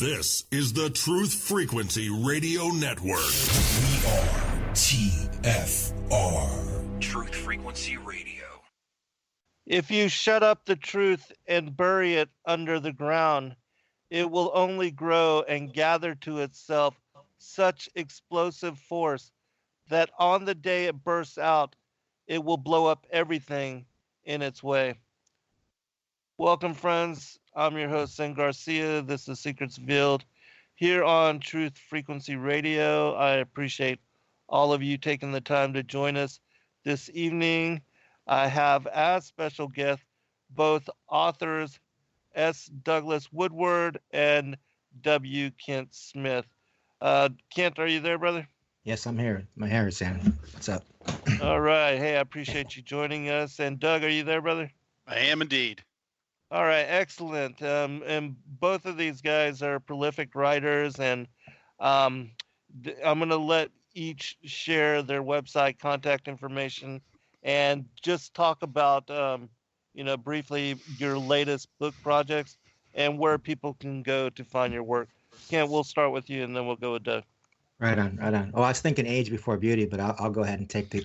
This is the Truth Frequency Radio Network. We are TFR. Truth Frequency Radio. If you shut up the truth and bury it under the ground, it will only grow and gather to itself such explosive force that on the day it bursts out, it will blow up everything in its way. Welcome, friends. I'm your host, Zen Garcia. This is Secrets Revealed here on Truth Frequency Radio. I appreciate all of you taking the time to join us this evening. I have as special guests both authors S. Douglas Woodward and W. Kent Smith. Kent, are you there, brother? Yes, I'm here. My hair is Sam. What's up? All right. Hey, I appreciate you joining us. And Doug, are you there, brother? I am indeed. All right, excellent. And both of these guys are prolific writers, and I'm going to let each share their website contact information and just talk about, briefly your latest book projects and where people can go to find your work. Kent, we'll start with you, and then we'll go with Doug. Right on. Oh, I was thinking age before beauty, but I'll go ahead and take the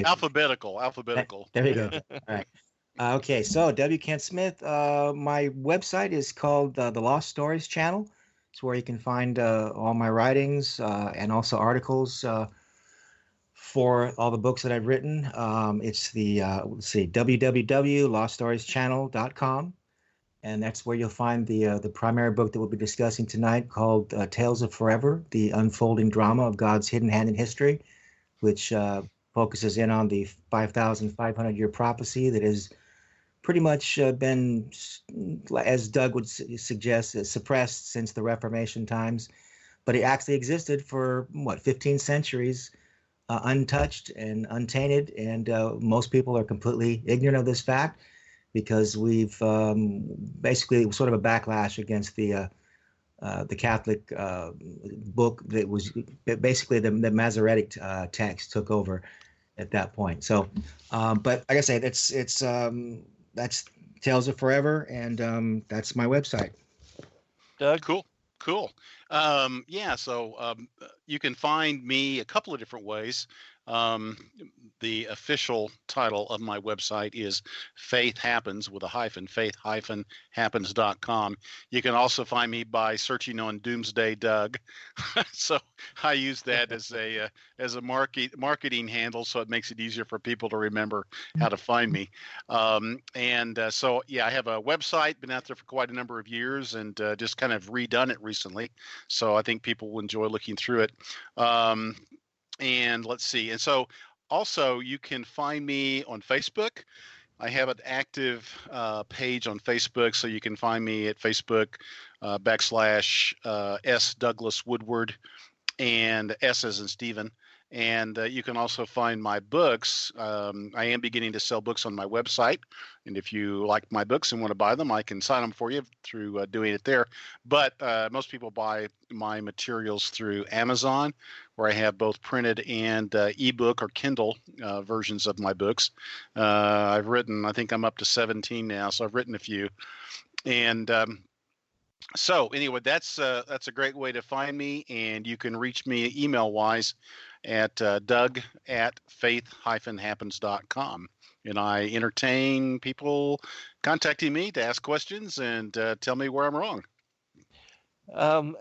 Alphabetical. There you go. All right. Okay, so W. Kent Smith, my website is called the Lost Stories channel. It's where you can find all my writings and also articles for all the books that I've written. It's the, www.loststorieschannel.com. And that's where you'll find the primary book that we'll be discussing tonight called Tales of Forever, the unfolding drama of God's hidden hand in history, which focuses in on the 5,500-year prophecy that has pretty much been, as Doug would suggest, suppressed since the Reformation times. But it actually existed for, 15 centuries, untouched and untainted. And most people are completely ignorant of this fact because we've basically sort of a backlash against the Catholic book that was basically the Masoretic text took over at that point. So, but like I say, that's Tales of Forever, and that's my website. Doug? Cool. So you can find me a couple of different ways. The official title of my website is Faith Happens with a hyphen, faith-happens.com. You can also find me by searching on Doomsday Doug. So I use that as a marketing handle, so it makes it easier for people to remember how to find me. I have a website, been out there for quite a number of years, and just kind of redone it recently. So I think people will enjoy looking through it. And let's see. And so also you can find me on Facebook. I have an active page on Facebook, so you can find me at Facebook / S. Douglas Woodward, and S as in Stephen. And you can also find my books. I am beginning to sell books on my website. And if you like my books and want to buy them, I can sign them for you through doing it there. But most people buy my materials through Amazon, where I have both printed and ebook or Kindle versions of my books. I've written, I think I'm up to 17 now, so I've written a few. And so anyway, that's a great way to find me, and you can reach me email-wise at doug@faith-happens.com. And I entertain people contacting me to ask questions and tell me where I'm wrong.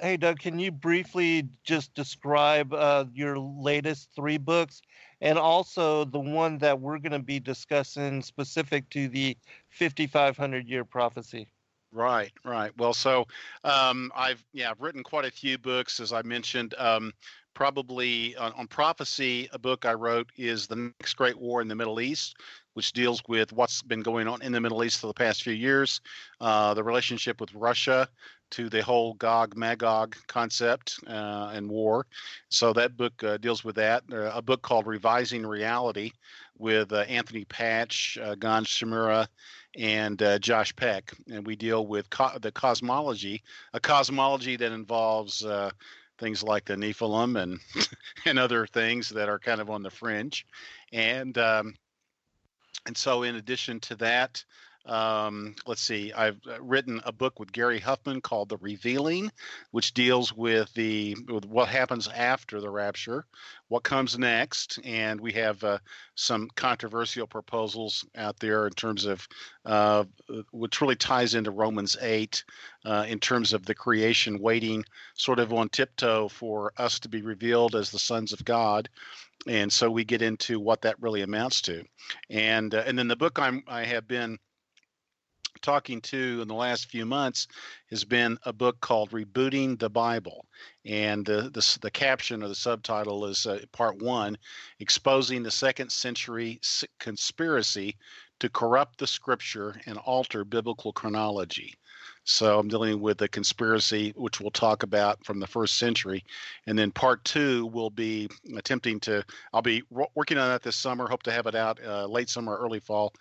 Hey, Doug, can you briefly just describe your latest 3 books and also the one that we're going to be discussing specific to the 5,500-year prophecy? Right. Well, so I've written quite a few books, as I mentioned. Probably on prophecy, a book I wrote is The Next Great War in the Middle East, which deals with what's been going on in the Middle East for the past few years, the relationship with Russia to the whole Gog-Magog concept and war. So that book deals with that. A book called Revising Reality with Anthony Patch, Ganj Shimura, and Josh Peck. And we deal with the cosmology, a cosmology that involves things like the Nephilim and and other things that are kind of on the fringe. And so in addition to that, Let's see, I've written a book with Gary Huffman called The Revealing, which deals with with what happens after the rapture, what comes next, and we have some controversial proposals out there in terms of which really ties into Romans 8 in terms of the creation waiting sort of on tiptoe for us to be revealed as the sons of God. And so we get into what that really amounts to, and then the book I have been talking to in the last few months has been a book called Rebooting the Bible, and the caption or the subtitle is part 1, exposing the second century conspiracy to corrupt the scripture and alter biblical chronology. So I'm dealing with the conspiracy, which we'll talk about from the first century. And then part 2 will be I'll be working on that this summer, hope to have it out late summer, early fall.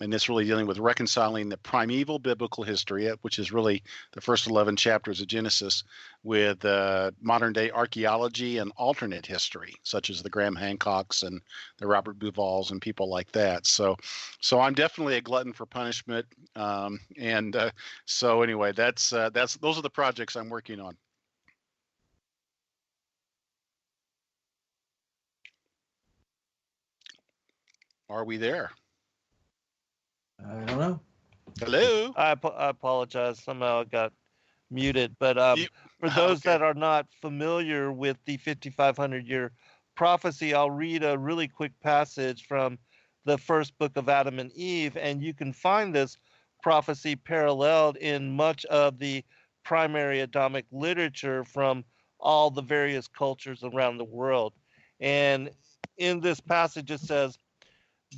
And it's really dealing with reconciling the primeval biblical history, which is really the first 11 chapters of Genesis, with modern day archaeology and alternate history, such as the Graham Hancocks and the Robert Buvals and people like that. So I'm definitely a glutton for punishment. So anyway, those are the projects I'm working on. Are we there? I don't know. Hello. I apologize. Somehow I got muted. But for those that are not familiar with the 5,500-year prophecy, I'll read a really quick passage from the first book of Adam and Eve, and you can find this prophecy paralleled in much of the primary Adamic literature from all the various cultures around the world. And in this passage it says,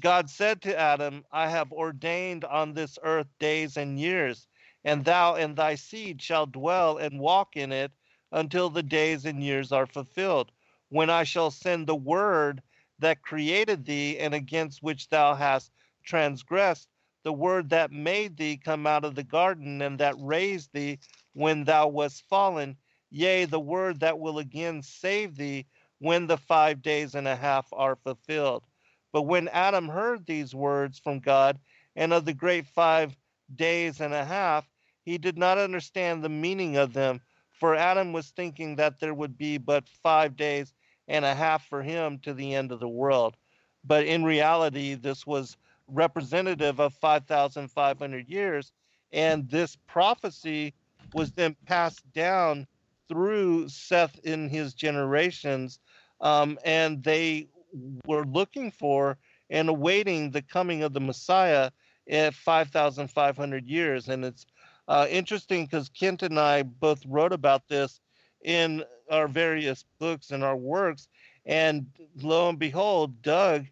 God said to Adam, I have ordained on this earth days and years, and thou and thy seed shall dwell and walk in it until the days and years are fulfilled, when I shall send the word that created thee and against which thou hast transgressed, the word that made thee come out of the garden and that raised thee when thou wast fallen, yea, the word that will again save thee when the 5 days and a half are fulfilled. But when Adam heard these words from God and of the great 5 days and a half, he did not understand the meaning of them, for Adam was thinking that there would be but 5 days and a half for him to the end of the world. But in reality, this was representative of 5,500 years, and this prophecy was then passed down through Seth in his generations, and they were looking for and awaiting the coming of the Messiah at 5,500 years. And it's interesting because Kent and I both wrote about this in our various books and our works. And lo and behold, Doug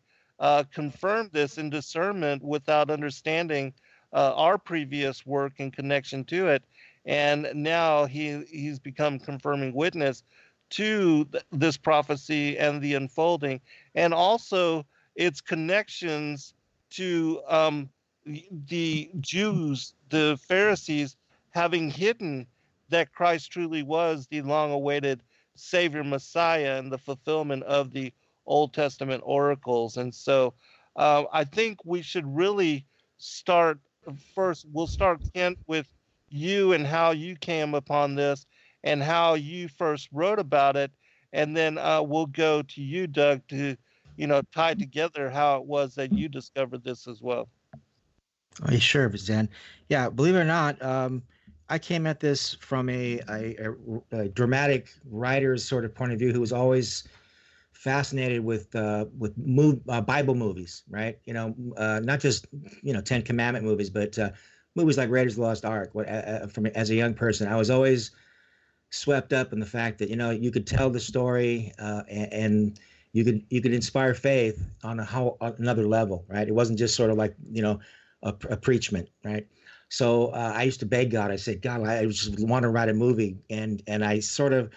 confirmed this in discernment without understanding our previous work in connection to it. And now he's become confirming witness to this prophecy and the unfolding, and also its connections to the Jews, the Pharisees, having hidden that Christ truly was the long-awaited Savior Messiah and the fulfillment of the Old Testament oracles. And so I think we should really start first. We'll start, Kent, with you and how you came upon this and how you first wrote about it, and then we'll go to you, Doug, to tie together how it was that you discovered this as well. Oh, sure, Zen. Yeah, believe it or not, I came at this from a dramatic writer's sort of point of view, who was always fascinated with Bible movies, right? Not just 10 Commandment movies, but movies like Raiders of the Lost Ark. As a young person, I was always swept up in the fact that you could tell the story and you could inspire faith on another level, right? It wasn't just sort of like a preachment, right? So I used to beg God. I said, God, I just want to write a movie, and I sort of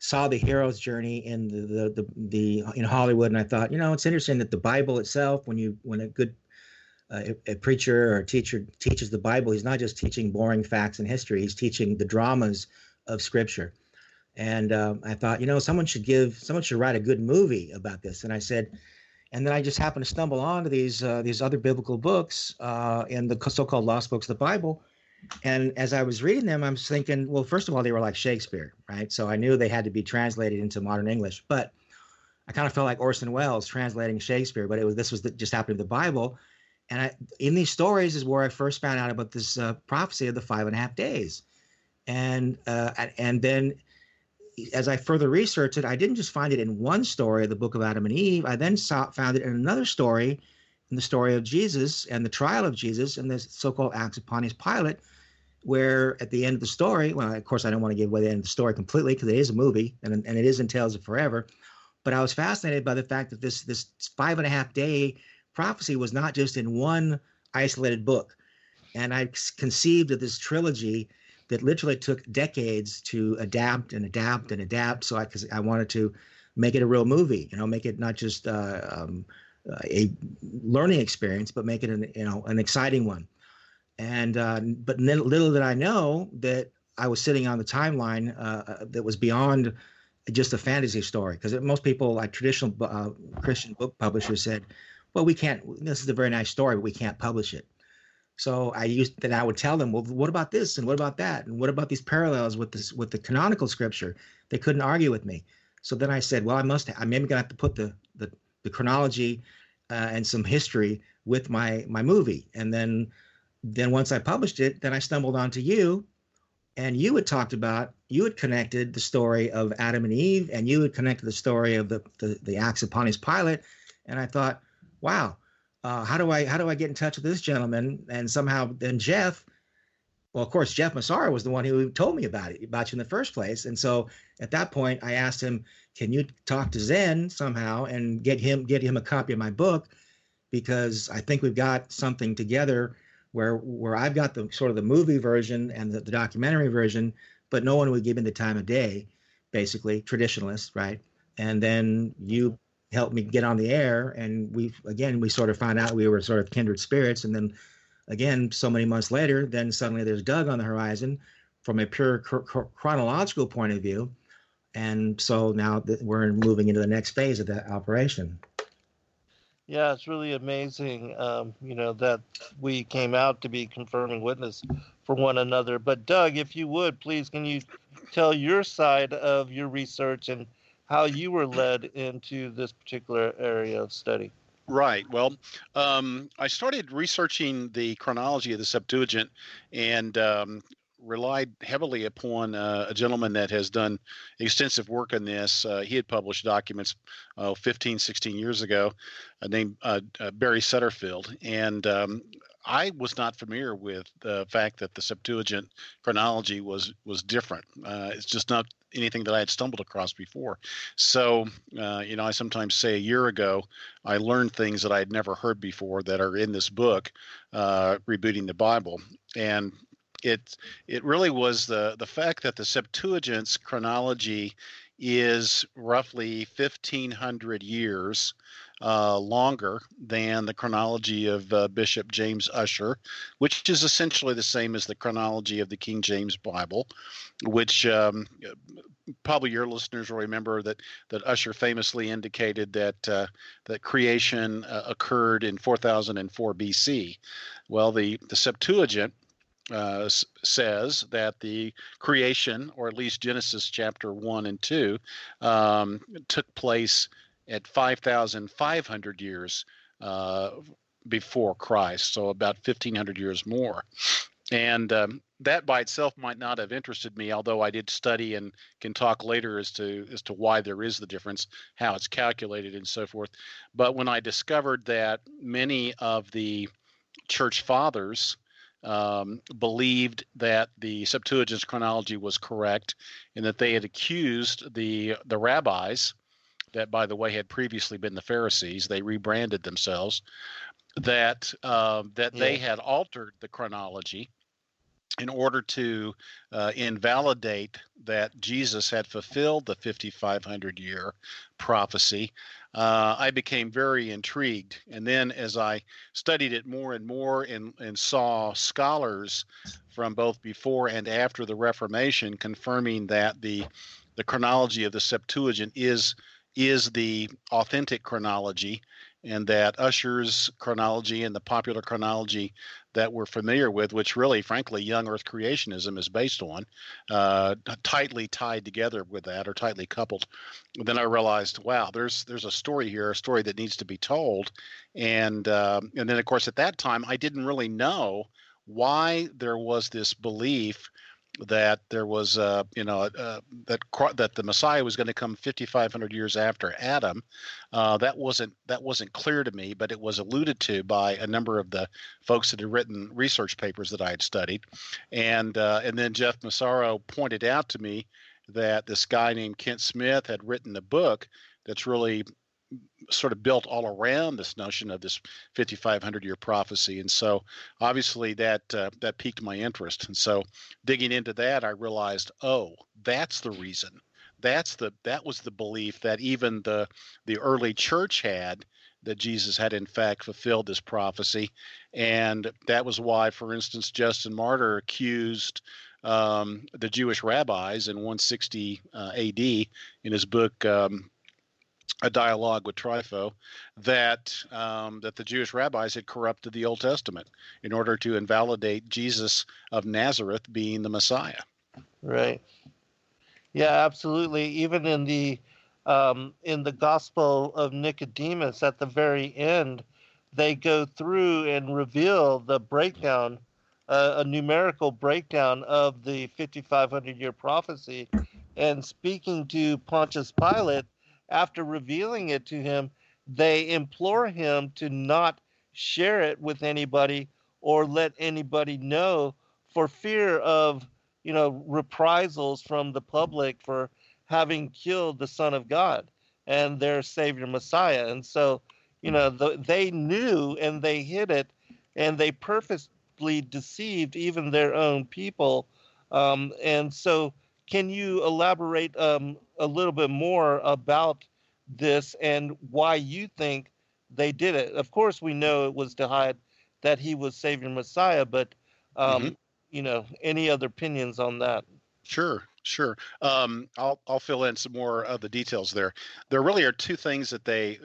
saw the hero's journey in the Hollywood, and I thought, it's interesting that the Bible itself, when a good a preacher or a teacher teaches the Bible, he's not just teaching boring facts and history. He's teaching the dramas of Scripture. And I thought, someone should write a good movie about this. And I said, And then I just happened to stumble onto these other biblical books in the so-called lost books of the Bible. And as I was reading them, I was thinking, well, first of all, they were like Shakespeare, right? So I knew they had to be translated into modern English. But I kind of felt like Orson Welles translating Shakespeare, but this was just happened in the Bible. And in these stories is where I first found out about this prophecy of the 5.5 days. And then as I further researched it, I didn't just find it in one story of the book of Adam and Eve. I then found it in another story, in the story of Jesus and the trial of Jesus and the so-called Acts of Pontius Pilate, where at the end of the story, well, of course, I don't want to give away the end of the story completely because it is a movie and it is in Tales of Forever. But I was fascinated by the fact that this 5.5 day prophecy was not just in one isolated book. And I conceived of this trilogy that literally took decades to adapt and adapt and adapt. So I wanted to make it a real movie, make it not just a learning experience, but make it an exciting one. And but little did I know that I was sitting on the timeline that was beyond just a fantasy story. Because most people, like traditional Christian book publishers, said, "Well, we can't. This is a very nice story, but we can't publish it." So I would tell them, "Well, what about this and what about that and what about these parallels with the canonical scripture?" They couldn't argue with me. So then I said, "Well, I'm maybe gonna have to put the chronology and some history with my movie." And then once I published it, then I stumbled onto you, and you had connected the story of Adam and Eve, and you had connected the story of the Acts of Pontius Pilate, and I thought, wow, how do I get in touch with this gentleman? And somehow then Jeff, well, of course, Jeff Massara was the one who told me about you in the first place, and so at that point I asked him, can you talk to Zen somehow and get him a copy of my book, because I think we've got something together where I've got the sort of the movie version and the documentary version, but no one would give me the time of day, basically, traditionalists, right? And then you helped me get on the air, and we sort of found out we were sort of kindred spirits. And then again, so many months later, then suddenly there's Doug on the horizon from a pure chronological point of view. And so now we're moving into the next phase of that operation. Yeah, it's really amazing, that we came out to be confirming witness for one another. But Doug, if you would, please, can you tell your side of your research and how you were led into this particular area of study? Right. Well, I started researching the chronology of the Septuagint and relied heavily upon a gentleman that has done extensive work on this. He had published documents 15, 16 years ago named Barry Sutterfield. And I was not familiar with the fact that the Septuagint chronology was different. It's just not anything that I had stumbled across before. So, I sometimes say a year ago, I learned things that I had never heard before that are in this book, Rebooting the Bible. And it really was the fact that the Septuagint's chronology is roughly 1,500 years longer than the chronology of Bishop James Ussher, which is essentially the same as the chronology of the King James Bible, which probably your listeners will remember that Ussher famously indicated that creation occurred in 4004 BC. Well, the Septuagint says that the creation, or at least Genesis chapter 1 and 2, took place at 5,500 years before Christ, so about 1,500 years more. And that by itself might not have interested me, although I did study and can talk later as to why there is the difference, how it's calculated, and so forth. But when I discovered that many of the church fathers believed that the Septuagint's chronology was correct, and that they had accused the rabbis, that by the way had previously been the Pharisees, they rebranded themselves, that they had altered the chronology in order to invalidate that Jesus had fulfilled the 5,500-year prophecy. I became very intrigued. And then as I studied it more and more and saw scholars from both before and after the Reformation confirming that the chronology of the Septuagint is the authentic chronology, and that Ussher's chronology and the popular chronology that we're familiar with, which really, frankly, young Earth creationism is based on, tightly tied together with that, or tightly coupled. Then I realized, wow, there's a story here, a story that needs to be told, and then of course at that time I didn't really know why there was this belief that there was, that the Messiah was going to come 5,500 years after Adam. That wasn't clear to me, but it was alluded to by a number of the folks that had written research papers that I had studied, and then Jeff Massaro pointed out to me that this guy named Kent Smith had written a book that's really sort of built all around this notion of this 5,500 year prophecy. And so obviously that piqued my interest. And so digging into that, I realized, oh, that's the reason. That was the belief that even the early church had, that Jesus had in fact fulfilled this prophecy. And that was why, for instance, Justin Martyr accused the Jewish rabbis in 160 AD in his book, A Dialogue with Trypho, that the Jewish rabbis had corrupted the Old Testament in order to invalidate Jesus of Nazareth being the Messiah. Right. Yeah, absolutely. Even in the Gospel of Nicodemus, at the very end, they go through and reveal the breakdown, a numerical breakdown of the 5,500-year prophecy. And speaking to Pontius Pilate, after revealing it to him, they implore him to not share it with anybody or let anybody know, for fear of, reprisals from the public for having killed the Son of God and their Savior Messiah. And so, they knew and they hid it, and they purposely deceived even their own people. And so, can you elaborate a little bit more about this and why you think they did it? Of course, we know it was to hide that he was Savior Messiah, but any other opinions on that? Sure. I'll fill in some more of the details there. There really are two things that they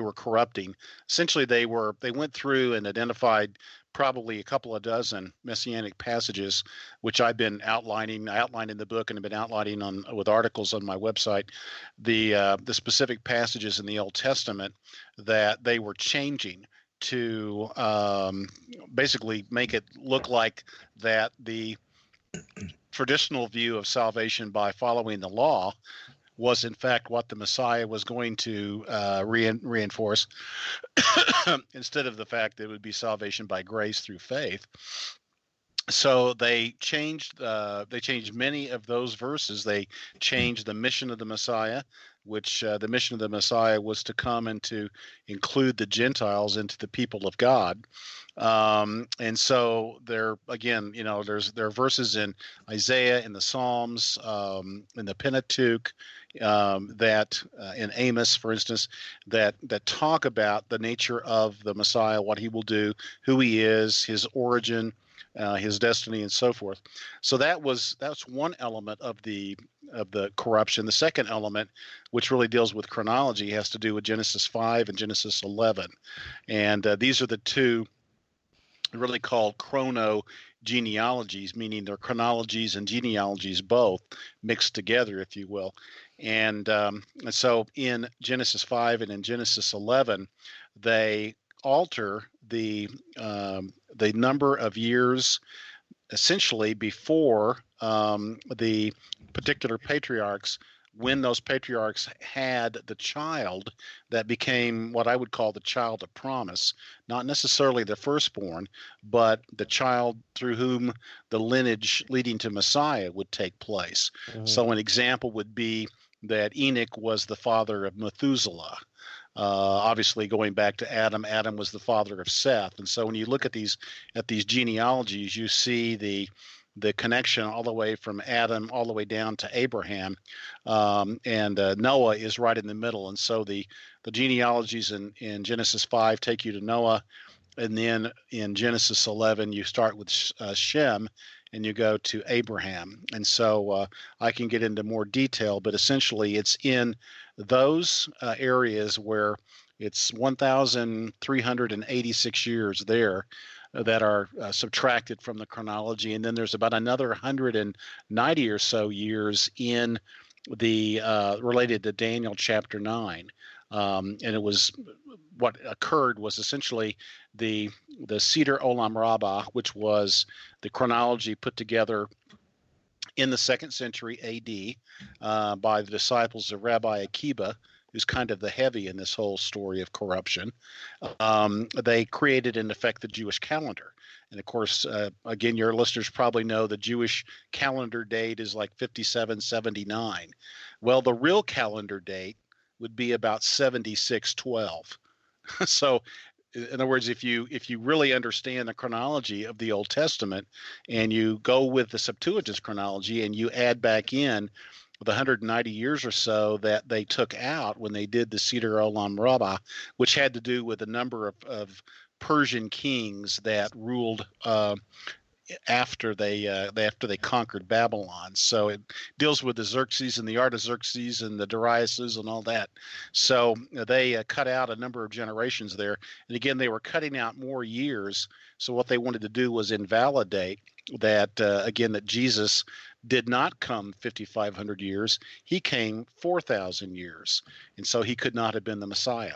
were corrupting. Essentially, they went through and identified probably a couple of dozen messianic passages, which I've been outlining. I outlined in the book and have been outlining with articles on my website, the specific passages in the Old Testament that they were changing to basically make it look like that the traditional view of salvation by following the law was in fact what the Messiah was going to reinforce, instead of the fact that it would be salvation by grace through faith. So they changed many of those verses. They changed the mission of the Messiah, which the mission of the Messiah was to come and to include the Gentiles into the people of God. And so there again, there are verses in Isaiah, in the Psalms, in the Pentateuch, that in Amos, for instance, that talk about the nature of the Messiah, what he will do, who he is, his origin, his destiny, and so forth. So that's one element of the corruption. The second element, which really deals with chronology, has to do with Genesis 5 and Genesis 11, and these are the two really called chrono genealogies, meaning they're chronologies and genealogies both mixed together, if you will. And so in Genesis 5 and in Genesis 11, they alter the number of years essentially before the particular patriarchs, when those patriarchs had the child that became what I would call the child of promise, not necessarily the firstborn, but the child through whom the lineage leading to Messiah would take place. Mm-hmm. So an example would be that Enoch was the father of Methuselah. Obviously, going back to Adam, Adam was the father of Seth. And so when you look at these genealogies, you see the connection all the way from Adam all the way down to Abraham, and Noah is right in the middle. And so the genealogies in Genesis 5 take you to Noah, and then in Genesis 11 you start with Shem, and you go to Abraham. And so I can get into more detail, but essentially it's in those areas where it's 1,386 years there that are subtracted from the chronology, and then there's about another 190 or so years in the related to Daniel chapter 9. And it was what occurred was essentially the Seder Olam Rabbah, which was the chronology put together in the 2nd century AD by the disciples of Rabbi Akiba, who's kind of the heavy in this whole story of corruption. They created, in effect, the Jewish calendar. And of course, again, your listeners probably know the Jewish calendar date is like 5779. Well, the real calendar date would be about 7612. So, in other words, if you really understand the chronology of the Old Testament and you go with the Septuagint chronology and you add back in the 190 years or so that they took out when they did the Seder Olam Rabbah, which had to do with a number of Persian kings that ruled after they conquered Babylon. So it deals with the Xerxes and the Artaxerxes and the Dariuses and all that. So they cut out a number of generations there. And again, they were cutting out more years. So what they wanted to do was invalidate that, again, that Jesus did not come 5,500 years. He came 4,000 years. And so he could not have been the Messiah.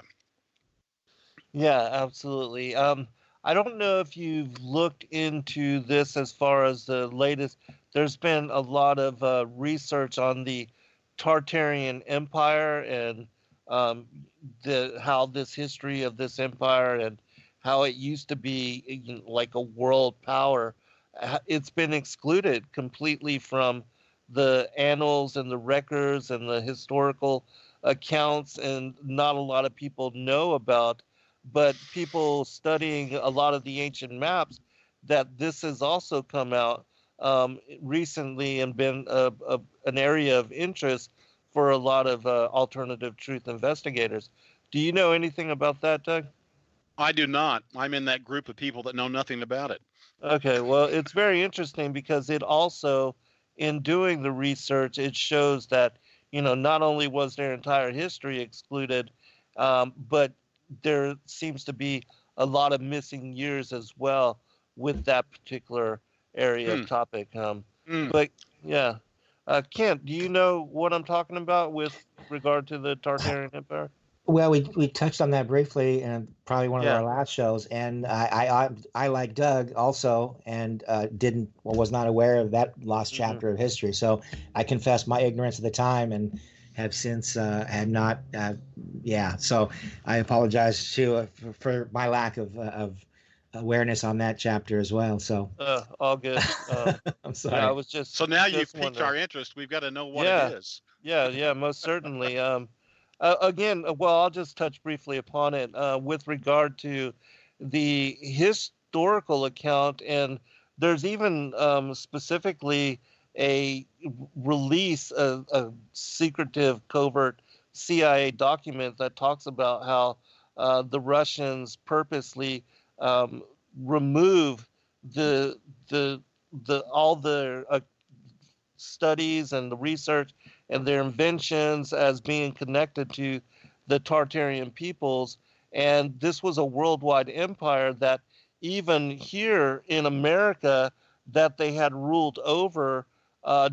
Yeah, absolutely. I don't know if you've looked into this as far as the latest. There's been a lot of research on the Tartarian Empire and how this history of this empire and how it used to be like a world power. It's been excluded completely from the annals and the records and the historical accounts, and not a lot of people know about. But people studying a lot of the ancient maps, that this has also come out recently and been an area of interest for a lot of alternative truth investigators. Do you know anything about that, Doug? I do not. I'm in that group of people that know nothing about it. Okay, well, it's very interesting because it also, in doing the research, it shows that, not only was their entire history excluded, but there seems to be a lot of missing years as well with that particular area of topic. But yeah, Kent, do you know what I'm talking about with regard to the Tartarian Empire? Well, we touched on that briefly in probably one of Yeah. our last shows, and I like Doug also, and was not aware of that lost chapter of history. So I confess my ignorance at the time, and have since had not. So I apologize too for my lack of awareness on that chapter as well. So all good. I'm sorry. Yeah, I was just So now you've just piqued wondering. our interest. We've got to know what Yeah. it is. Yeah, most certainly. Again, well, I'll just touch briefly upon it with regard to the historical account, and there's even specifically a release, a secretive, covert CIA document that talks about how the Russians purposely remove the all the studies and the research and their inventions as being connected to the Tartarian peoples. And this was a worldwide empire that even here in America that they had ruled over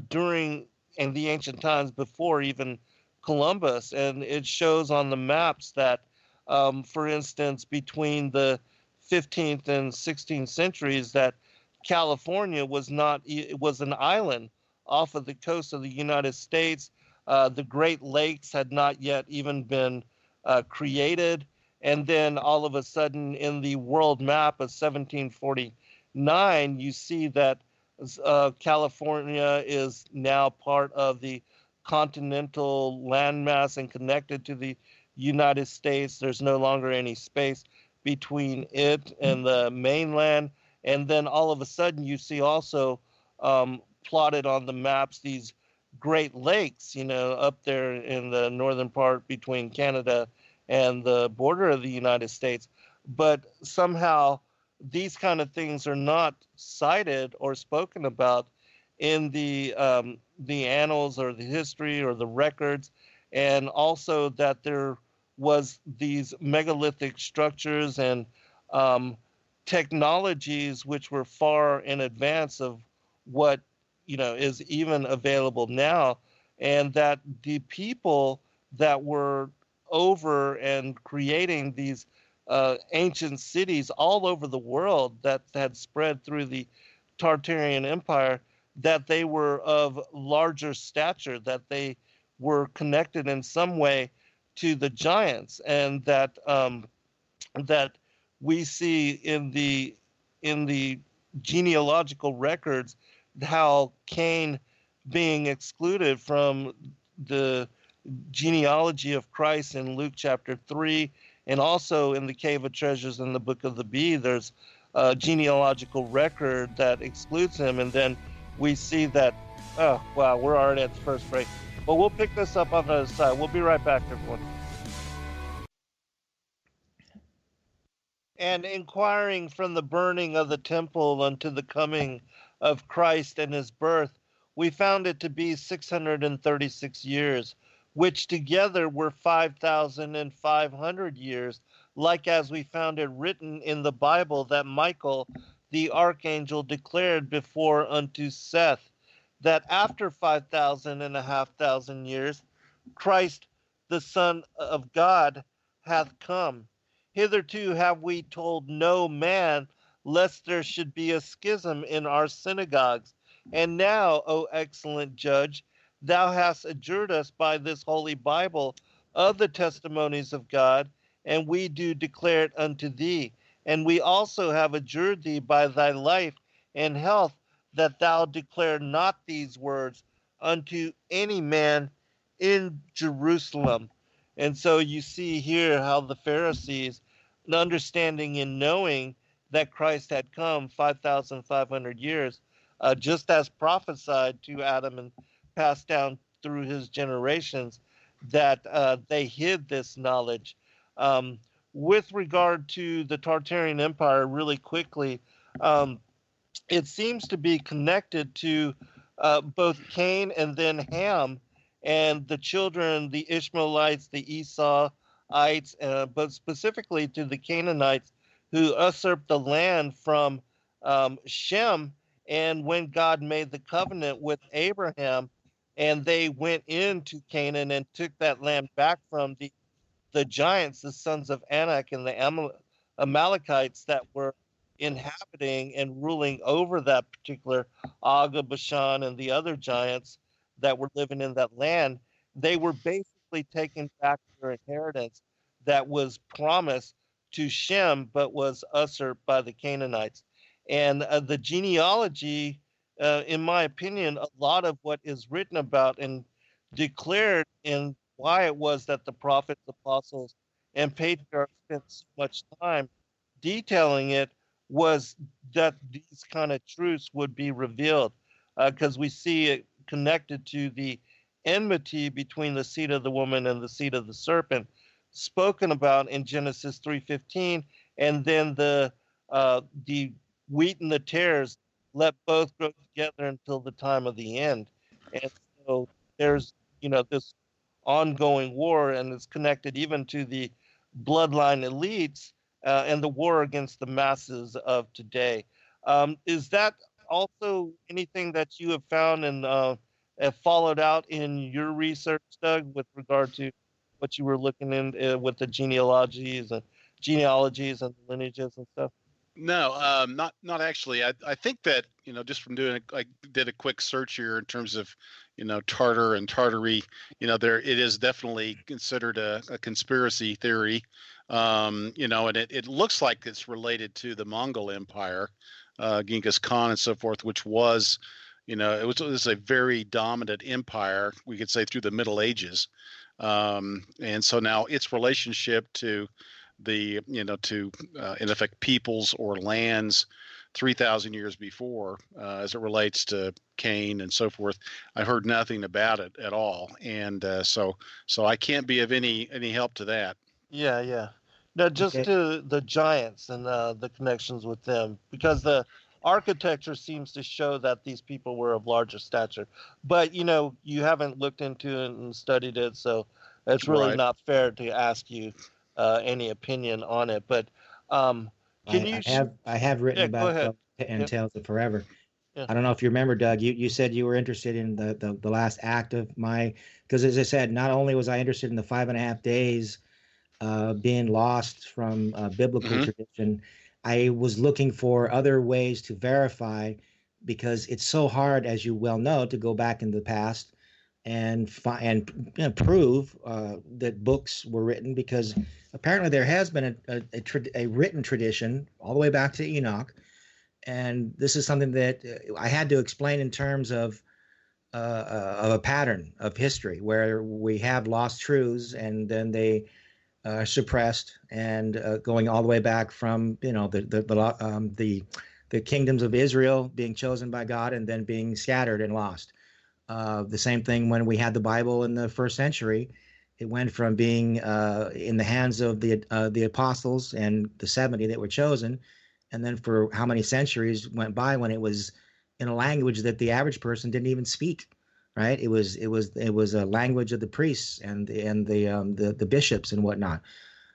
during in the ancient times before even Columbus. And it shows on the maps that, for instance, between the 15th and 16th centuries, that California was an island off of the coast of the United States. The Great Lakes had not yet even been created. And then all of a sudden in the world map of 1749, you see that California is now part of the continental landmass and connected to the United States. There's no longer any space between it and the mainland. And then all of a sudden you see also plotted on the maps these Great Lakes, up there in the northern part between Canada and the border of the United States. But somehow these kind of things are not cited or spoken about in the annals or the history or the records. and also that there was these megalithic structures and technologies which were far in advance of what is even available now, and that the people that were over and creating these ancient cities all over the world that had spread through the Tartarian Empire, that they were of larger stature, that they were connected in some way to the giants, and that that we see in the genealogical records how Cain being excluded from the genealogy of Christ in Luke chapter 3, and also in the Cave of Treasures in the Book of the Bee, there's a genealogical record that excludes him. And then we see that, oh, wow, we're already at the first break. But we'll pick this up on the other side. We'll be right back, everyone. And inquiring from the burning of the temple unto the coming of Christ and his birth, we found it to be 636 years, which together were 5,500 years, like as we found it written in the Bible that Michael, the archangel, declared before unto Seth, that after 5,500 years, Christ, the Son of God, hath come. Hitherto have we told no man, lest there should be a schism in our synagogues. And now, O excellent judge, thou hast adjured us by this holy Bible of the testimonies of God, and we do declare it unto thee. And we also have adjured thee by thy life and health, that thou declare not these words unto any man in Jerusalem. And so you see here how the Pharisees, understanding and knowing that Christ had come 5,500 years, just as prophesied to Adam and passed down through his generations, that they hid this knowledge. With regard to the Tartarian Empire, really quickly, it seems to be connected to both Cain and then Ham, and the children, the Ishmaelites, the Esauites, but specifically to the Canaanites, who usurped the land from Shem. And when God made the covenant with Abraham, and they went into Canaan and took that land back from the giants, the sons of Anak, and the Amalekites that were inhabiting and ruling over that particular Og of Bashan and the other giants that were living in that land, they were basically taking back their inheritance that was promised to Shem but was usurped by the Canaanites. And the genealogy, in my opinion, a lot of what is written about and declared and why it was that the prophets, apostles, and patriarchs spent so much time detailing it was that these kind of truths would be revealed, because we see it connected to the enmity between the seed of the woman and the seed of the serpent, spoken about in Genesis 3:15, and then the wheat and the tares, let both grow together until the time of the end. And so there's this ongoing war, and it's connected even to the bloodline elites and the war against the masses of today. Is that also anything that you have found and have followed out in your research, Doug, with regard to what you were looking in with the genealogies and lineages and stuff? No, not actually. I think that, just from doing it, I did a quick search here in terms of, Tartar and Tartary, it is definitely considered a conspiracy theory, and it looks like it's related to the Mongol Empire, Genghis Khan and so forth, which was, it was a very dominant empire, we could say, through the Middle Ages. And so now its relationship to the in effect peoples or lands 3,000 years before, as it relates to Cain and so forth, I heard nothing about it at all, and so I can't be of any help to that. Yeah. No, just Okay. to the giants and the connections with them, because the architecture seems to show that these people were of larger stature. But you haven't looked into it and studied it, so It's really Right. not fair to ask you any opinion on it. But can you? I have written Yeah, go about ahead. and Yeah, Tales of Forever. yeah. I don't know if you remember, Doug. You said you were interested in the last act of my, because as I said, not only was I interested in the 5.5 days being lost from biblical Hmm. tradition, I was looking for other ways to verify, because it's so hard, as you well know, to go back in the past and prove that books were written, because apparently there has been a written tradition all the way back to Enoch, and this is something that I had to explain in terms of a pattern of history where we have lost truths and then they are suppressed, and going all the way back from the kingdoms of Israel being chosen by God and then being scattered and lost. The same thing when we had the Bible in the first century. It went from being in the hands of the apostles and the 70 that were chosen, and then for how many centuries went by when it was in a language that the average person didn't even speak. Right? It was a language of the priests and the bishops and whatnot.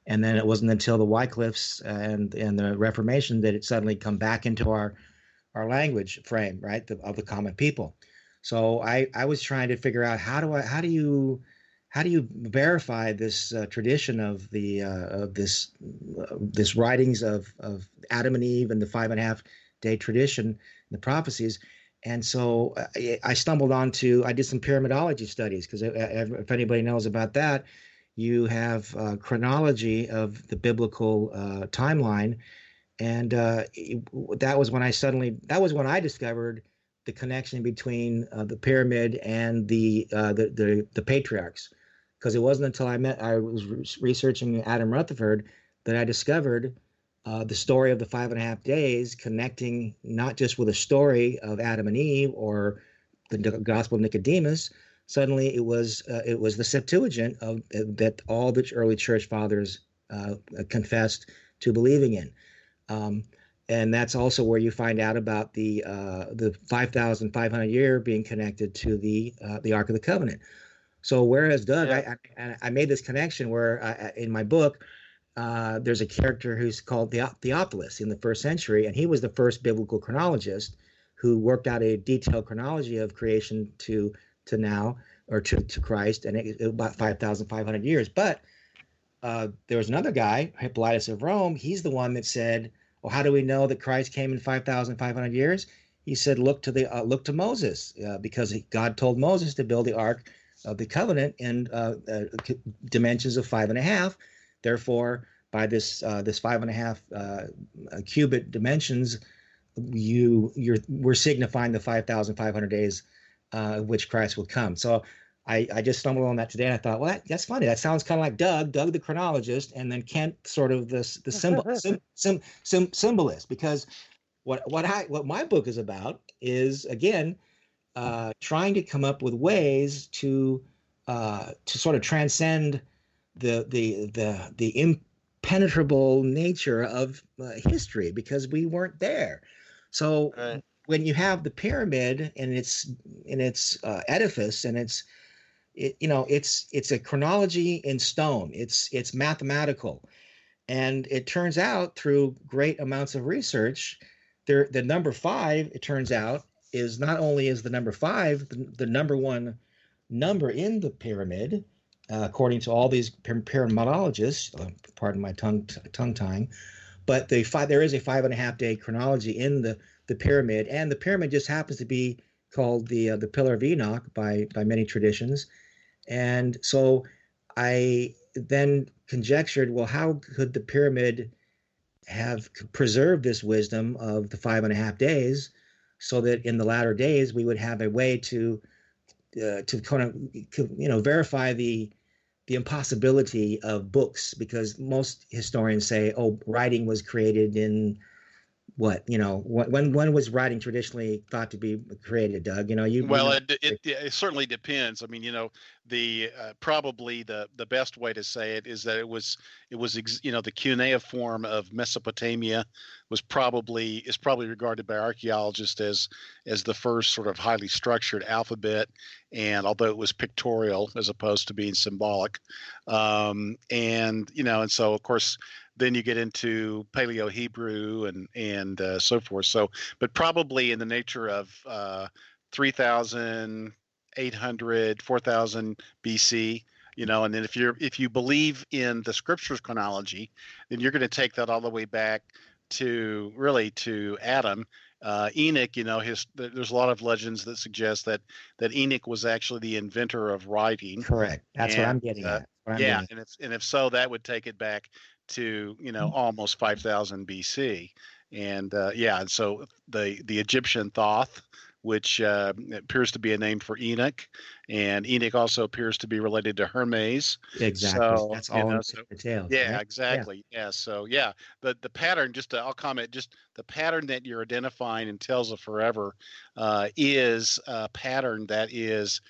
And then it wasn't until the Wycliffes and the Reformation that it suddenly come back into our language frame, right, of the common people. So I was trying to figure out how do you verify this tradition of this writings of Adam and Eve and the 5.5 day tradition, the prophecies. And so I stumbled onto, I did some pyramidology studies, because if anybody knows about that, you have chronology of the biblical timeline, and that was when I discovered the connection between the pyramid and the patriarchs, because it wasn't until I was researching Adam Rutherford that I discovered the story of the 5.5 days, connecting not just with a story of Adam and Eve or the Gospel of Nicodemus. Suddenly, it was the Septuagint that all the early church fathers confessed to believing in. And that's also where you find out about the 5,500 year being connected to the Ark of the Covenant. So whereas Doug, Yeah. I made this connection where in my book, there's a character who's called Theophilus in the first century, and he was the first biblical chronologist who worked out a detailed chronology of creation to now, or to Christ, and about 5,500 years. But there was another guy, Hippolytus of Rome. He's the one that said, "Well, how do we know that Christ came in 5,500 years?" He said, "Look to Moses, because God told Moses to build the Ark of the Covenant in dimensions of 5.5. Therefore, by this 5.5 cubit dimensions, we're signifying the 5,500 days which Christ will come." So I just stumbled on that today, and I thought, well, that's funny. That sounds kind of like Doug the chronologist, and then Kent sort of the symbolist. Because what my book is about is, again, trying to come up with ways to sort of transcend the impenetrable nature of history, because we weren't there. So Right. when you have the pyramid in its edifice, and it's a chronology in stone. It's mathematical, and it turns out through great amounts of research, the number 5, it turns out, is not only is the number 5 the number one number in the pyramid, according to all these pyramidologists. Pardon my tongue tying, but there is a 5.5 day chronology in the pyramid, and the pyramid just happens to be called the Pillar of Enoch by many traditions. And so I then conjectured, well, how could the pyramid have preserved this wisdom of the 5.5 days, so that in the latter days we would have a way to kind of verify the impossibility of books, because most historians say, oh, writing was created in when was writing traditionally thought to be created, Doug? Well, it certainly depends. I mean, the probably the best way to say it is that it was the cuneiform of Mesopotamia is probably regarded by archaeologists as the first sort of highly structured alphabet, and although it was pictorial as opposed to being symbolic, and so of course then you get into Paleo Hebrew and so forth. So, but probably in the nature of 3,800, 4,000 BC. And then if you believe in the scriptures chronology, then you're going to take that all the way back to Adam. Enoch, there's a lot of legends that suggest that Enoch was actually the inventor of writing. Correct. That's what I'm getting at. And if so, that would take it back to almost 5,000 BC, and and so the Egyptian Thoth, which appears to be a name for Enoch, and Enoch also appears to be related to Hermes. Exactly. So, that's all in the tales. Yeah, right? exactly. Yeah. So the pattern. I'll comment. Just the pattern that you're identifying in Tales of Forever is a pattern that is.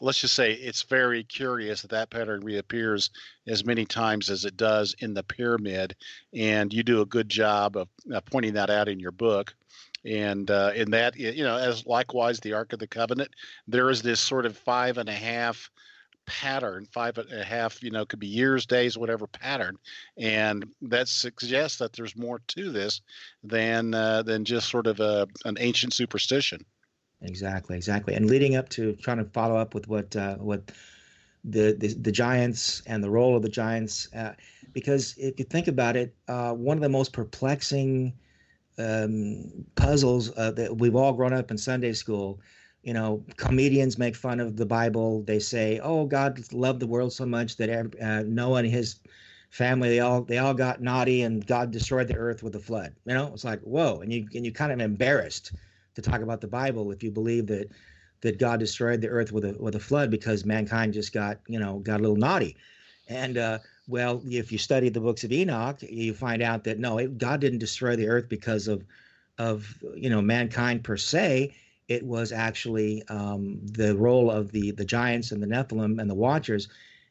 Let's just say it's very curious that pattern reappears as many times as it does in the pyramid, and you do a good job of pointing that out in your book. And in that, as likewise the Ark of the Covenant, there is this sort of 5.5 pattern, 5.5, could be years, days, whatever pattern, and that suggests that there's more to this than just sort of an ancient superstition. Exactly. And leading up to trying to follow up with what the giants and the role of the giants, because if you think about it, one of the most perplexing puzzles that we've all grown up in Sunday school. Comedians make fun of the Bible. They say, "Oh, God loved the world so much that Noah and his family they all got naughty, and God destroyed the earth with a flood." It's like, whoa, and you kind of embarrassed to talk about the Bible if you believe that God destroyed the earth with a flood because mankind just got a little naughty. And well, if you study the books of Enoch, you find out that no, God didn't destroy the earth because of mankind per se. It was actually the role of the giants and the Nephilim and the Watchers.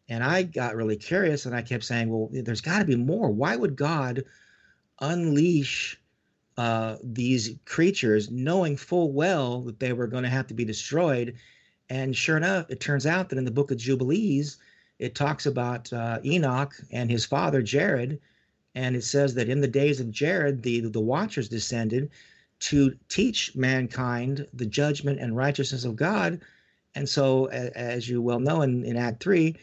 And I got really curious, and I kept saying, well, there's got to be more. Why would God unleash these creatures, knowing full well that they were going to have to be destroyed? And sure enough, it turns out that in the book of Jubilees, it talks about Enoch and his father Jared, and it says that in the days of Jared, the Watchers descended to teach mankind the judgment and righteousness of God. And so, as you well know, in Act 3,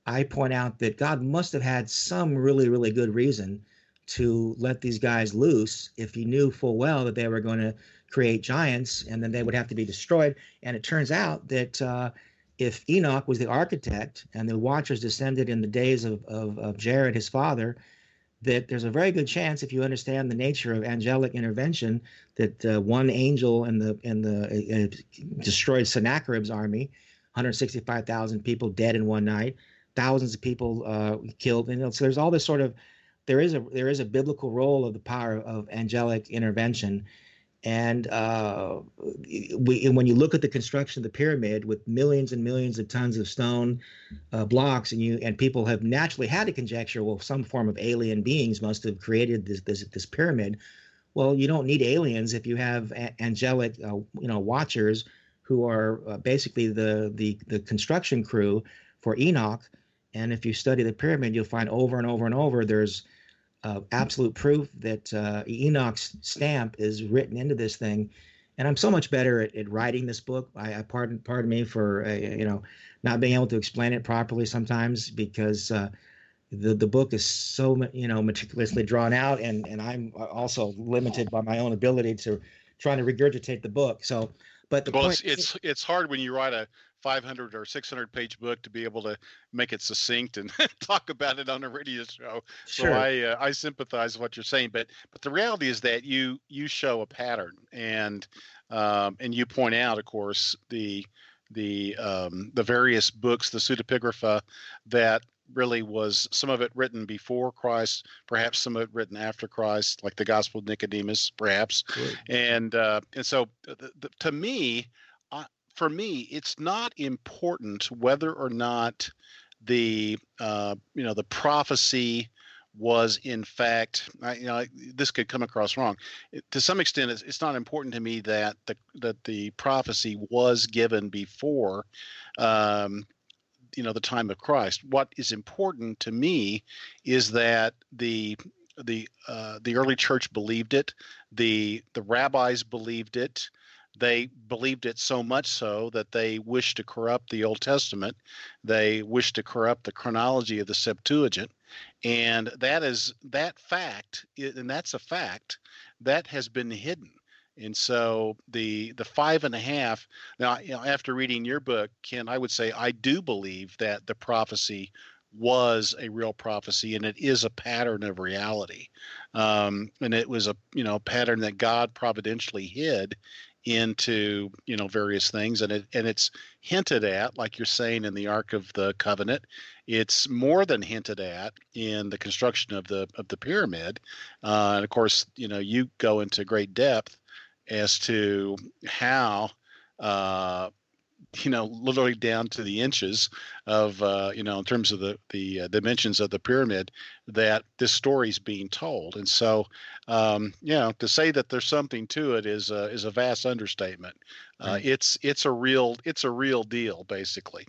I point out that God must have had some really, really good reason to let these guys loose if he knew full well that they were going to create giants and then they would have to be destroyed. And it turns out that if Enoch was the architect and the Watchers descended in the days of Jared, his father, that there's a very good chance, if you understand the nature of angelic intervention, that one angel in the destroyed Sennacherib's army, 165,000 people dead in one night, thousands of people killed. And so there's all this sort of there is a biblical role of the power of angelic intervention. And when you look at the construction of the pyramid with millions and millions of tons of stone blocks, and people have naturally had to conjecture, well, some form of alien beings must have created this pyramid. Well, you don't need aliens if you have angelic watchers who are basically the construction crew for Enoch. And if you study the pyramid, you'll find over and over and over there's absolute proof that Enoch's stamp is written into this thing. And I'm so much better at writing this book. I pardon me for not being able to explain it properly sometimes, because the book is so meticulously drawn out, and I'm also limited by my own ability to trying to regurgitate the book. So, but it's hard when you write a 500 or 600 page book to be able to make it succinct and talk about it on a radio show. Sure. So I sympathize with what you're saying, but the reality is that you show a pattern, and you point out, of course, the various books, the pseudepigrapha that really was some of it written before Christ, perhaps some of it written after Christ, like the Gospel of Nicodemus, perhaps. Sure. And so to me, for me, it's not important whether or not the the prophecy was in fact, this could come across wrong. To some extent, it's not important to me that the prophecy was given before the time of Christ. What is important to me is that the early church believed it. The rabbis believed it. They believed it so much so that they wished to corrupt the Old Testament. They wished to corrupt the chronology of the Septuagint, and that fact, and that's a fact that has been hidden. And so the 5.5. Now, after reading your book, Ken, I would say I do believe that the prophecy was a real prophecy, and it is a pattern of reality, and it was a pattern that God providentially hid into various things, and it's hinted at, like you're saying, in the Ark of the Covenant. It's more than hinted at in the construction of the pyramid, and of course you go into great depth as to how literally down to the inches of in terms of the dimensions of the pyramid, that this story is being told. And so to say that there's something to it is a vast understatement. Right. It's a real deal, basically.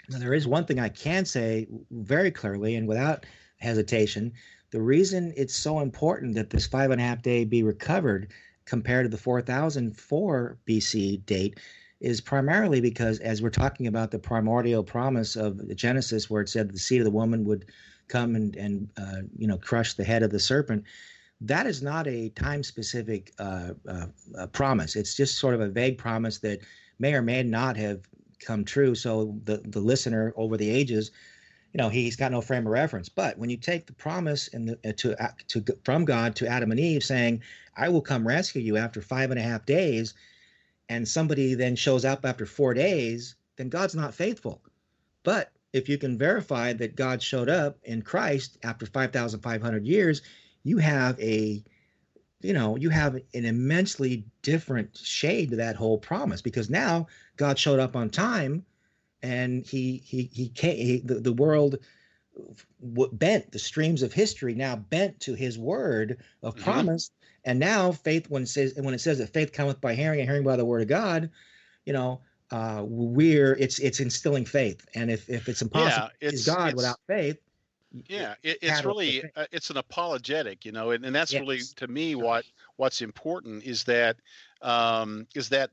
Now, there is one thing I can say very clearly and without hesitation. The reason it's so important that this 5.5 day be recovered compared to the 4004 BC date is primarily because, as we're talking about the primordial promise of Genesis, where it said the seed of the woman would come and crush the head of the serpent, that is not a time-specific promise. It's just sort of a vague promise that may or may not have come true. So the listener over the ages, he's got no frame of reference. But when you take the promise from God to Adam and Eve, saying, "I will come rescue you after 5.5 days," and somebody then shows up after 4 days, then God's not faithful. But if you can verify that God showed up in Christ after 5,500 years, you have an immensely different shade to that whole promise, because now God showed up on time, and he came, the world bent, the streams of history now bent to his word of promise. And now faith, when it says that faith cometh by hearing, and hearing by the word of God, it's instilling faith. And if it's impossible to please God without faith, it's really it's an apologetic, and that's really, to me, what's important is that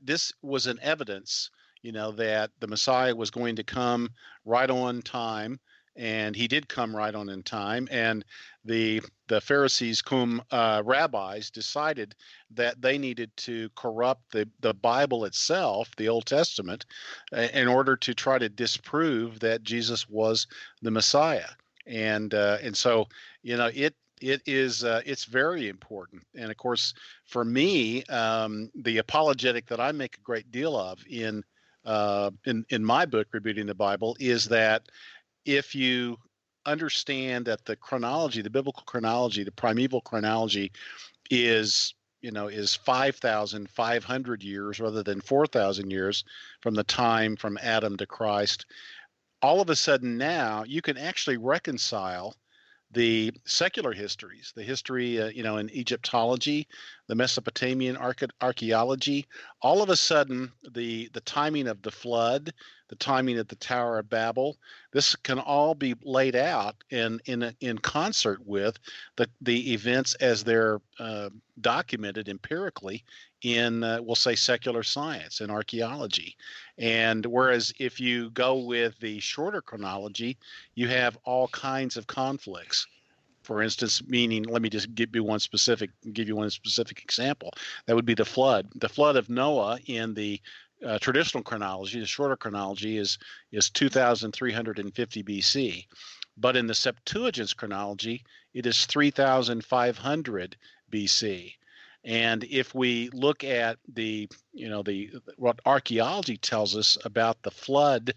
this was an evidence, that the Messiah was going to come right on time. And he did come right on in time, and the Pharisees, cum rabbis, decided that they needed to corrupt the Bible itself, the Old Testament, in order to try to disprove that Jesus was the Messiah. And so it's very important. And of course, for me, the apologetic that I make a great deal of in my book, Rebuking the Bible, is that if you understand that the chronology, the biblical chronology, the primeval chronology is 5,500 years rather than 4,000 years from the time from Adam to Christ, all of a sudden now you can actually reconcile the secular histories, the history, in Egyptology, the Mesopotamian archaeology. All of a sudden, the timing of the flood, the timing of the Tower of Babel, this can all be laid out in concert with the events as they're documented empirically in, we'll say, secular science and archaeology. And whereas if you go with the shorter chronology, you have all kinds of conflicts. For instance, meaning, let me just give you one specific example. That would be the flood. The flood of Noah in the traditional chronology, the shorter chronology, is 2,350 BC. But in the Septuagint's chronology, it is 3,500 BC. And if we look at what archaeology tells us about the flood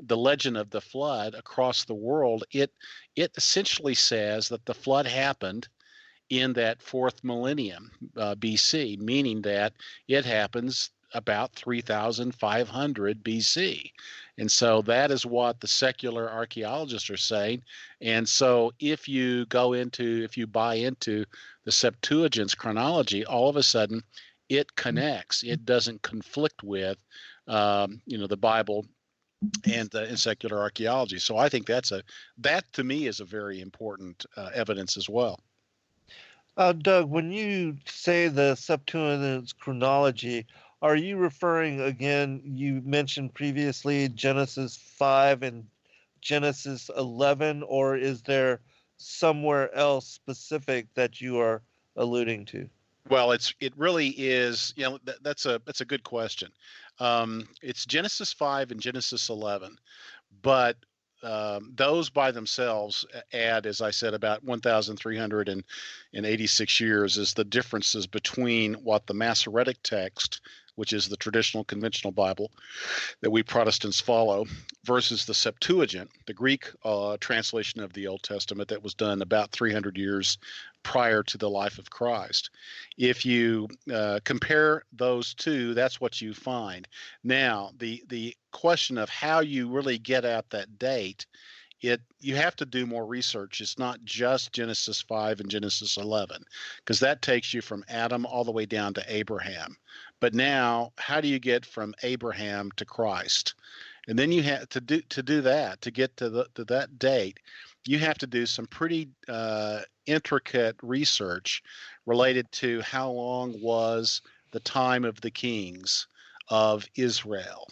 the legend of the flood across the world, it essentially says that the flood happened in that fourth millennium BC, meaning that it happens about 3,500 BC. And so that is what the secular archaeologists are saying. And so if you buy into the Septuagint's chronology, all of a sudden it connects. It doesn't conflict with, the Bible and secular archaeology. So I think that to me is a very important evidence as well. Doug, when you say the Septuagint's chronology, are you referring again? You mentioned previously Genesis 5 and Genesis 11, or is there somewhere else specific that you are alluding to? Well, it really is. That's a good question. It's Genesis 5 and Genesis 11, but those by themselves add, as I said, about 1,386 years is the differences between what the Masoretic text, which is the traditional conventional Bible that we Protestants follow, versus the Septuagint, the Greek translation of the Old Testament that was done about 300 years prior to the life of Christ. If you compare those two, that's what you find. Now, the question of how you really get at that date, you have to do more research. It's not just Genesis 5 and Genesis 11, because that takes you from Adam all the way down to Abraham. But now, how do you get from Abraham to Christ? And then you have to do that, to get to that date, you have to do some pretty intricate research related to how long was the time of the kings of Israel.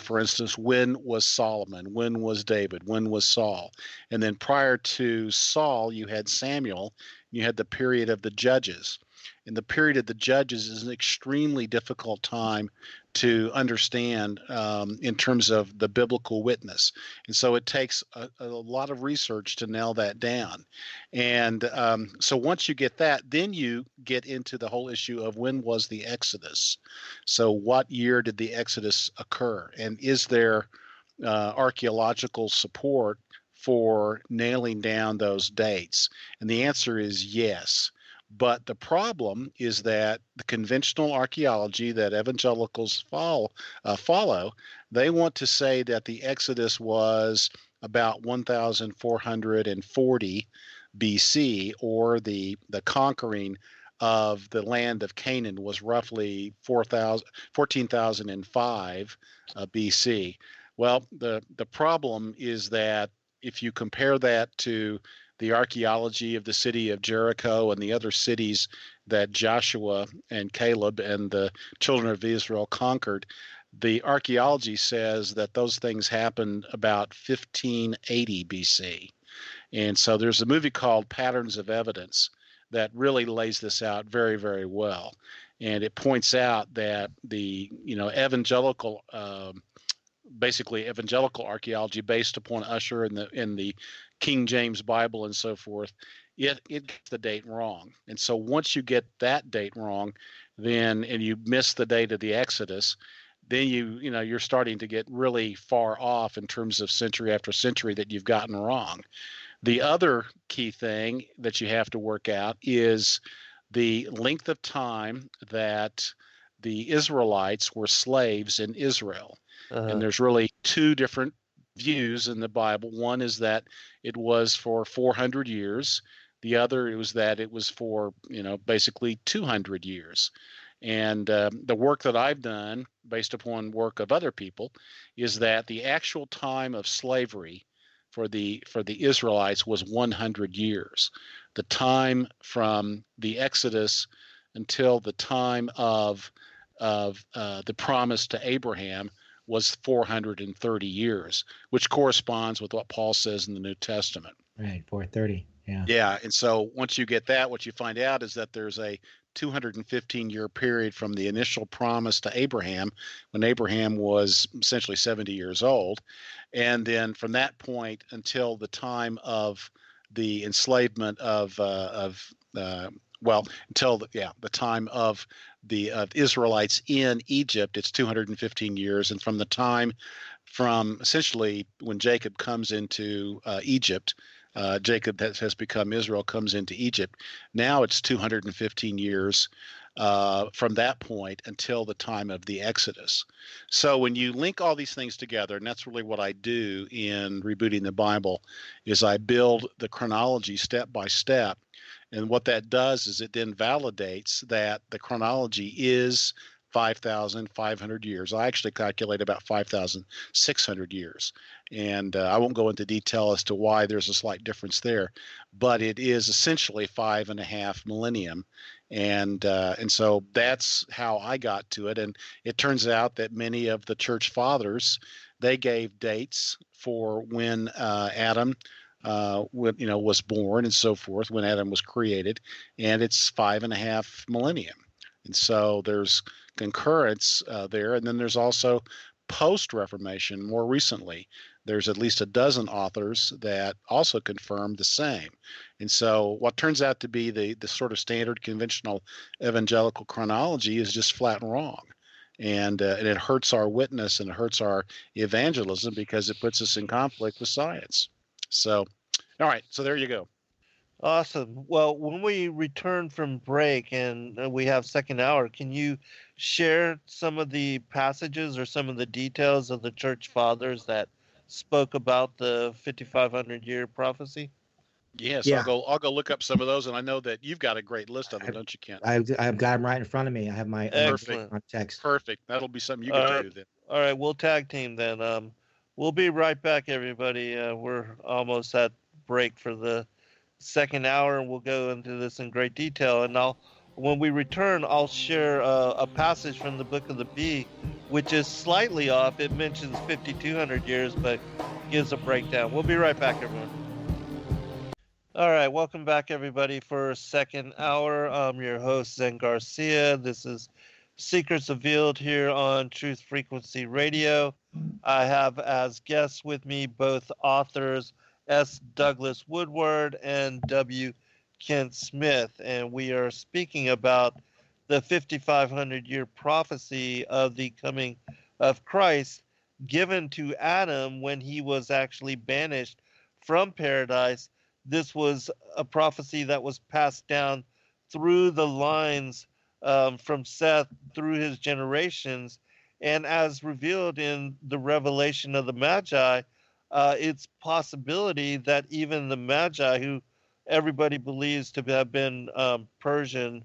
For instance, when was Solomon? When was David? When was Saul? And then prior to Saul, you had Samuel. You had the period of the judges. And the period of the judges is an extremely difficult time to understand in terms of the biblical witness. And so it takes a lot of research to nail that down. And so once you get that, then you get into the whole issue of when was the Exodus? So what year did the Exodus occur? And is there archaeological support for nailing down those dates? And the answer is yes. But the problem is that the conventional archaeology that evangelicals follow, they want to say that the Exodus was about 1,440 BC, or the conquering of the land of Canaan was roughly 14,005 BC. Well, the problem is that if you compare that to the archaeology of the city of Jericho and the other cities that Joshua and Caleb and the children of Israel conquered, the archaeology says that those things happened about 1580 BC. And so there's a movie called Patterns of Evidence that really lays this out very, very well. And it points out that the evangelical archaeology based upon Usher and the King James Bible and so forth, it gets the date wrong. And so once you get that date wrong, and you miss the date of the Exodus, then you're starting to get really far off in terms of century after century that you've gotten wrong. The other key thing that you have to work out is the length of time that the Israelites were slaves in Israel. And there's really two different views in the Bible. One is that it was for 400 years. The other was that it was for, basically 200 years. And the work that I've done, based upon work of other people, is that the actual time of slavery for the Israelites was 100 years. The time from the Exodus until the time of the promise to Abraham was 430 years, which corresponds with what Paul says in the New Testament. Right, 430. Yeah. Yeah, and so once you get that, what you find out is that there's a 215-year period from the initial promise to Abraham, when Abraham was essentially 70 years old, and then from that point until the time of the enslavement until the time of the Israelites in Egypt, it's 215 years, and from the time from essentially when Jacob comes into Egypt. Jacob has become Israel, comes into Egypt. Now it's 215 years from that point until the time of the Exodus. So when you link all these things together, and that's really what I do in Rebooting the Bible, is I build the chronology step by step. And what that does is it then validates that the chronology is 5,500 years. I actually calculate about 5,600 years. And I won't go into detail as to why there's a slight difference there, but it is essentially 5.5 millennium. And so that's how I got to it. And it turns out that many of the church fathers, they gave dates for when Adam was born and so forth, when Adam was created, and it's 5.5 millennium. And so there's concurrence there. And then there's also post-Reformation, more recently. There's at least a dozen authors that also confirm the same. And so what turns out to be the sort of standard conventional evangelical chronology is just flat wrong. And it hurts our witness and it hurts our evangelism because it puts us in conflict with science. So, all right, so there you go. Awesome. Well, when we return from break and we have second hour, can you share some of the passages or some of the details of the church fathers that spoke about the 5,500 year prophecy? Yes, Yeah. I'll go look up some of those, and I know that you've got a great list of them, don't you, Kent? I've got them right in front of me. I have my Excellent. on text. Perfect. That'll be something you All get right. to do then. All right, we'll tag team then. We'll be right back, everybody. We're almost at break for the second hour, and we'll go into this in great detail. And when we return, I'll share a passage from the Book of the Bee, which is slightly off. It mentions 5,200 years, but gives a breakdown. We'll be right back, everyone. All right, welcome back, everybody, for second hour. I'm your host, Zen Garcia. This is Secrets Revealed here on Truth Frequency Radio. I have as guests with me both authors S. Douglas Woodward and W. Kent Smith, and we are speaking about the 5,500 year prophecy of the coming of Christ given to Adam when he was actually banished from paradise. This was a prophecy that was passed down through the lines from Seth through his generations, and as revealed in the revelation of the Magi, it's possibility that even the Magi, who everybody believes to have been Persian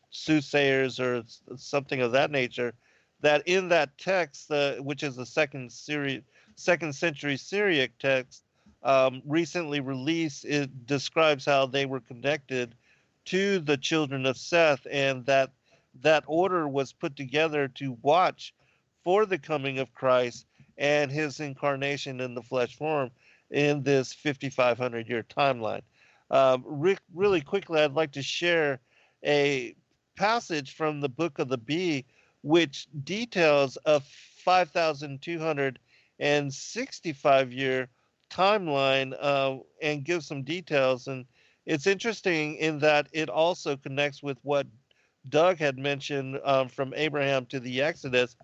soothsayers or something of that nature, that in that text, which is a second century Syriac text, recently released, it describes how they were connected to the children of Seth, and that order was put together to watch for the coming of Christ and his incarnation in the flesh form in this 5,500 year timeline. Really quickly, I'd like to share a passage from the Book of the Bee, which details a 5,265 year timeline and gives some details. And it's interesting in that it also connects with what Doug had mentioned from Abraham to the Exodus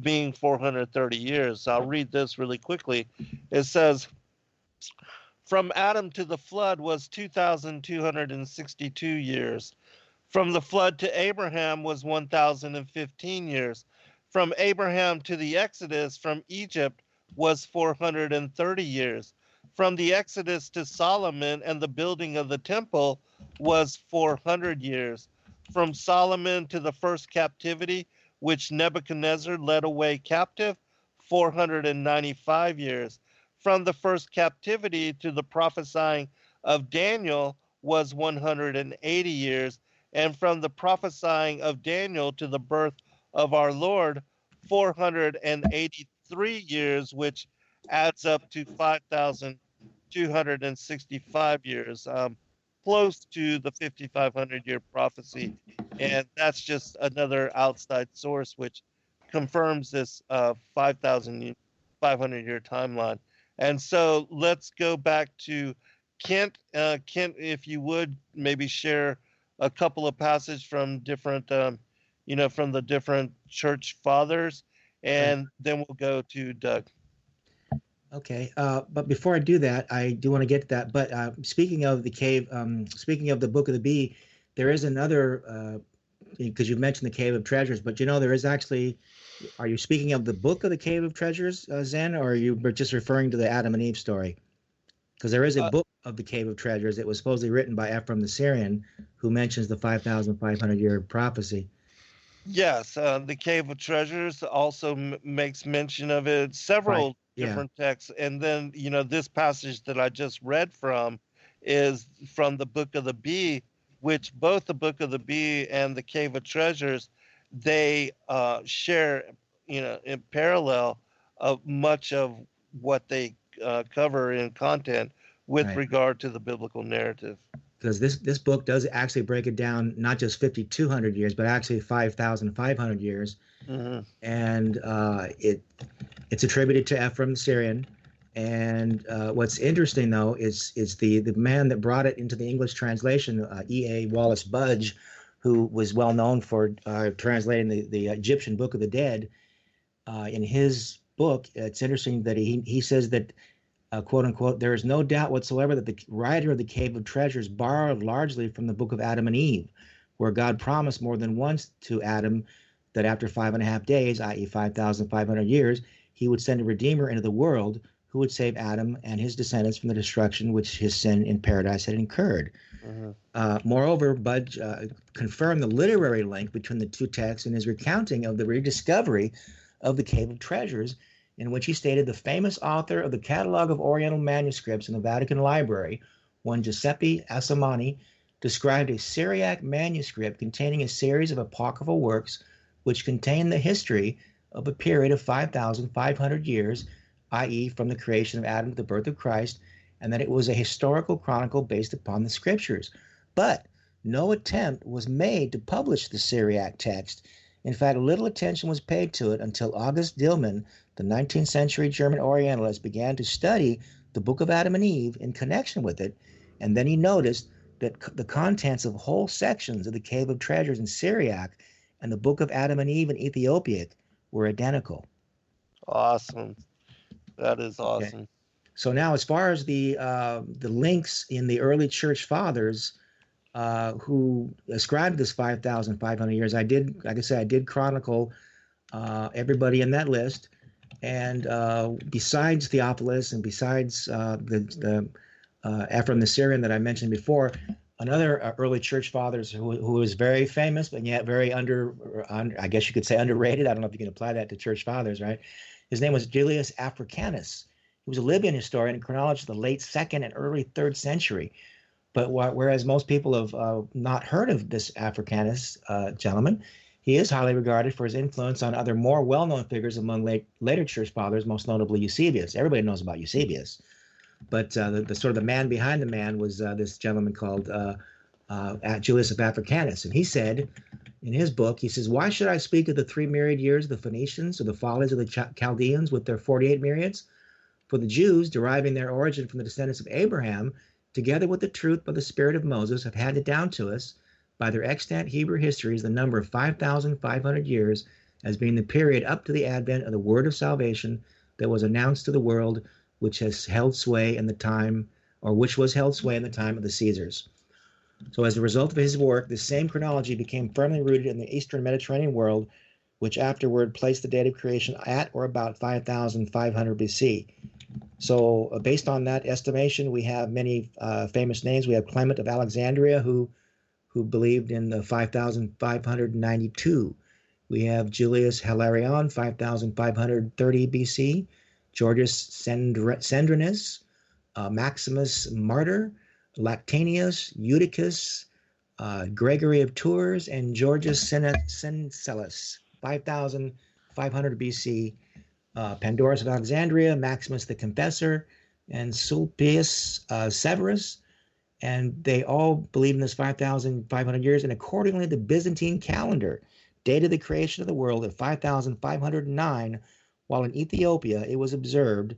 being 430 years. I'll read this really quickly. It says, from Adam to the flood was 2,262 years. From the flood to Abraham was 1,015 years. From Abraham to the Exodus from Egypt was 430 years. From the Exodus to Solomon and the building of the temple was 400 years. From Solomon to the first captivity, which Nebuchadnezzar led away captive, 495 years. From the first captivity to the prophesying of Daniel was 180 years. And from the prophesying of Daniel to the birth of our Lord, 483 years, which adds up to 5,265 years, close to the 5,500 year prophecy. And that's just another outside source which confirms this 5,500 year timeline. And so let's go back to Kent. Kent, if you would maybe share a couple of passages from different, from the different church fathers, and then we'll go to Doug. Okay, but before I do that, I do want to get to that. But speaking of the cave, speaking of the Book of the Bee, there is another, because you mentioned the Cave of Treasures, but there is actually, are you speaking of the Book of the Cave of Treasures, Zen, or are you just referring to the Adam and Eve story? Because there is a book of the Cave of Treasures that was supposedly written by Ephraim the Syrian, who mentions the 5,500-year prophecy. Yes, the Cave of Treasures also makes mention of it, several different texts. And then, this passage that I just read from is from the Book of the Bee, which both the Book of the Bee and the Cave of Treasures, they share, in parallel of much of what they cover in content with regard to the biblical narrative. Because this book does actually break it down, not just 5,200 years, but actually 5,500 years. Mm-hmm. And it's attributed to Ephraim the Syrian. And what's interesting, though, is the man that brought it into the English translation, E.A. Wallace Budge, who was well known for translating the Egyptian Book of the Dead. In his book, it's interesting that he says that, quote unquote, there is no doubt whatsoever that the writer of the Cave of Treasures borrowed largely from the Book of Adam and Eve, where God promised more than once to Adam that after 5.5 days, i.e. 5,500 years, he would send a Redeemer into the world who would save Adam and his descendants from the destruction which his sin in paradise had incurred. Mm-hmm. Moreover, Budge confirmed the literary link between the two texts in his recounting of the rediscovery of the Cave of Treasures, in which he stated the famous author of the Catalogue of Oriental Manuscripts in the Vatican Library, one Giuseppe Assamani, described a Syriac manuscript containing a series of apocryphal works which contain the history of a period of 5,500 years, i.e. from the creation of Adam to the birth of Christ, and that it was a historical chronicle based upon the scriptures. But no attempt was made to publish the Syriac text. In fact, little attention was paid to it until August Dillman, the 19th century German Orientalist, began to study the Book of Adam and Eve in connection with it, and then he noticed that the contents of whole sections of the Cave of Treasures in Syriac and the Book of Adam and Eve in Ethiopic were identical. Awesome. That is awesome. Okay. So now, as far as the links in the early church fathers who ascribed this 5,500 years, I did chronicle everybody in that list. And besides Theophilus and besides the Ephraim the Syrian that I mentioned before, another early church fathers who was very famous, but yet very I guess you could say underrated. I don't know if you can apply that to church fathers, right? His name was Julius Africanus. He was a Libyan historian in chronology of the late 2nd and early 3rd century. But whereas most people have not heard of this Africanus gentleman, he is highly regarded for his influence on other more well-known figures among later church fathers, most notably Eusebius. Everybody knows about Eusebius. But the sort of the man behind the man was this gentleman called Julius of Africanus. And he said in his book, he says, "Why should I speak of the 3 myriad years of the Phoenicians or the follies of the Chaldeans with their 48 myriads? For the Jews, deriving their origin from the descendants of Abraham, together with the truth by the spirit of Moses, have handed down to us by their extant Hebrew histories the number of 5,500 years as being the period up to the advent of the word of salvation that was announced to the world, which has held sway in the time, or which was held sway in the time of the Caesars." So as a result of his work, this same chronology became firmly rooted in the Eastern Mediterranean world, which afterward placed the date of creation at or about 5,500 BC. So based on that estimation, we have many famous names. We have Clement of Alexandria, who believed in the 5,592. We have Julius Hilarion, 5,530 BC, Georgius Sandrinus, Maximus Martyr, Lactanius, Eutychus, Gregory of Tours, and Georgius Syncellus, 5,500 BC, Pandorus of Alexandria, Maximus the Confessor, and Sulpius Severus. And they all believe in this 5,500 years. And accordingly, the Byzantine calendar dated the creation of the world at 5,509, while in Ethiopia it was observed,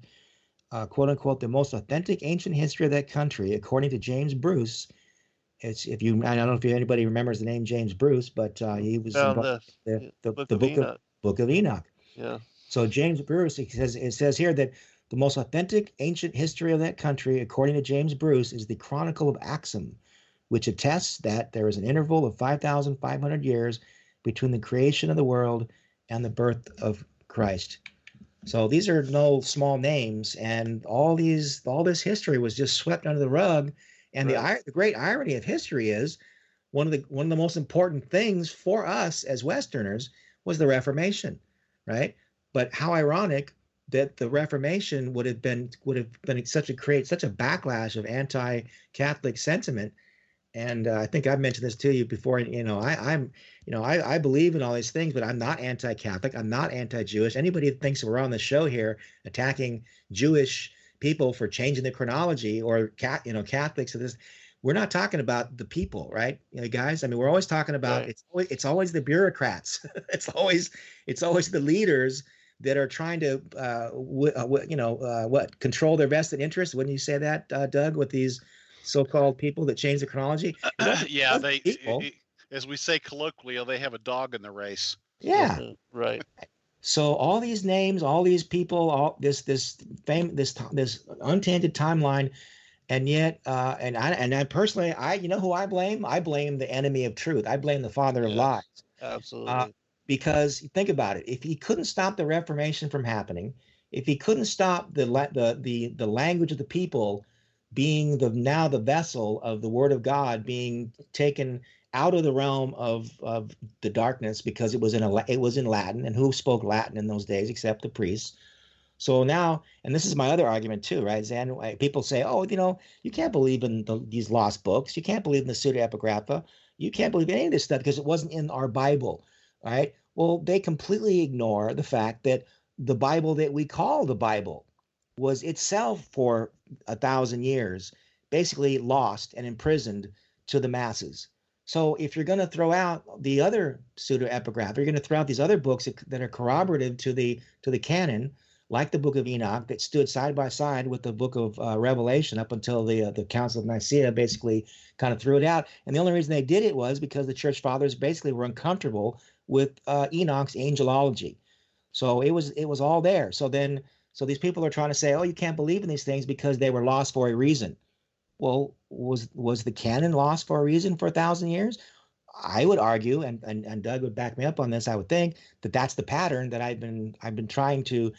quote unquote, the most authentic ancient history of that country, according to James Bruce. I don't know if anybody remembers the name James Bruce, but he was involved in the Book of Enoch. Yeah. So James Bruce, it says here that the most authentic ancient history of that country, according to James Bruce, is the Chronicle of Axum, which attests that there is an interval of 5,500 years between the creation of the world and the birth of Christ. So these are no small names, and all this history was just swept under the rug. And Right. the great irony of history is one of the most important things for us as Westerners was the Reformation, right? But how ironic that the Reformation would have been create such a backlash of anti-Catholic sentiment. And I think I've mentioned this to you before. I believe in all these things, but I'm not anti-Catholic. I'm not anti-Jewish. Anybody that thinks we're on the show here attacking Jewish people for changing the chronology or Catholics or this, we're not talking about the people, right? Guys. I mean, we're always talking about Right. it's always the bureaucrats. it's always the leaders that are trying to control their vested interests. Wouldn't you say that, Doug, with these so-called people that change the chronology? Yeah, People. as we say colloquially, they have a dog in the race. Yeah. Right. So all these names, all these people, all this untainted timeline, and yet, and I personally, who I blame? I blame the enemy of truth. I blame the father of Yeah. lies. Absolutely. Because think about it, if he couldn't stop the Reformation from happening, if he couldn't stop the language of the people being the vessel of the Word of God being taken out of the realm of the darkness, because it was in Latin, and who spoke Latin in those days except the priests? So now, and this is my other argument too, right, Zan? People say, oh, you can't believe in these lost books. You can't believe in the pseudepigrapha. You can't believe in any of this stuff because it wasn't in our Bible, right? Well, they completely ignore the fact that the Bible that we call the Bible was itself for 1,000 years basically lost and imprisoned to the masses. So if you're going to throw out the other pseudepigrapha, you're going to throw out these other books that are corroborative to the canon, like the Book of Enoch, that stood side by side with the Book of Revelation up until the Council of Nicaea basically kind of threw it out. And the only reason they did it was because the church fathers basically were uncomfortable with Enoch's angelology. So it was all there. So these people are trying to say, oh, you can't believe in these things because they were lost for a reason. Well, was the canon lost for a reason for 1,000 years? I would argue, and Doug would back me up on this, I would think that that's the pattern that I've been trying to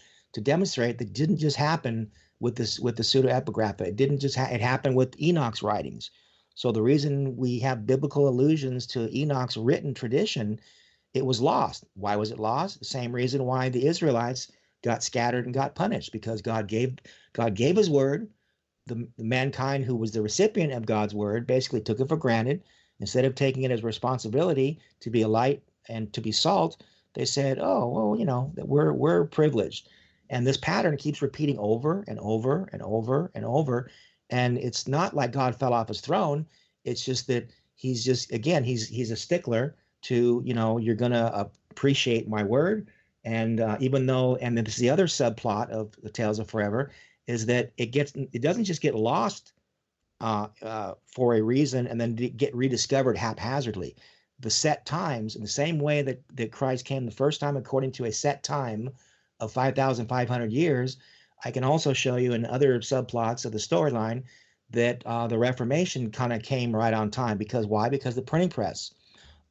demonstrate, that didn't just happen with the pseudepigrapha. It didn't just it happened with Enoch's writings. So the reason we have biblical allusions to Enoch's written tradition, it was lost. Why was it lost? The same reason why the Israelites got scattered and got punished, because God gave his word. The mankind who was the recipient of God's word basically took it for granted. Instead of taking it as responsibility to be a light and to be salt, they said, oh, well, that we're privileged. And this pattern keeps repeating over and over and over and over. And it's not like God fell off his throne. It's just that he's a stickler to, you're going to appreciate my word. And and this is the other subplot of the Tales of Forever, is that it doesn't just get lost for a reason and then get rediscovered haphazardly. The set times, in the same way that Christ came the first time according to a set time of 5,500 years, I can also show you in other subplots of the storyline that the Reformation kind of came right on time. Because why? Because the printing press.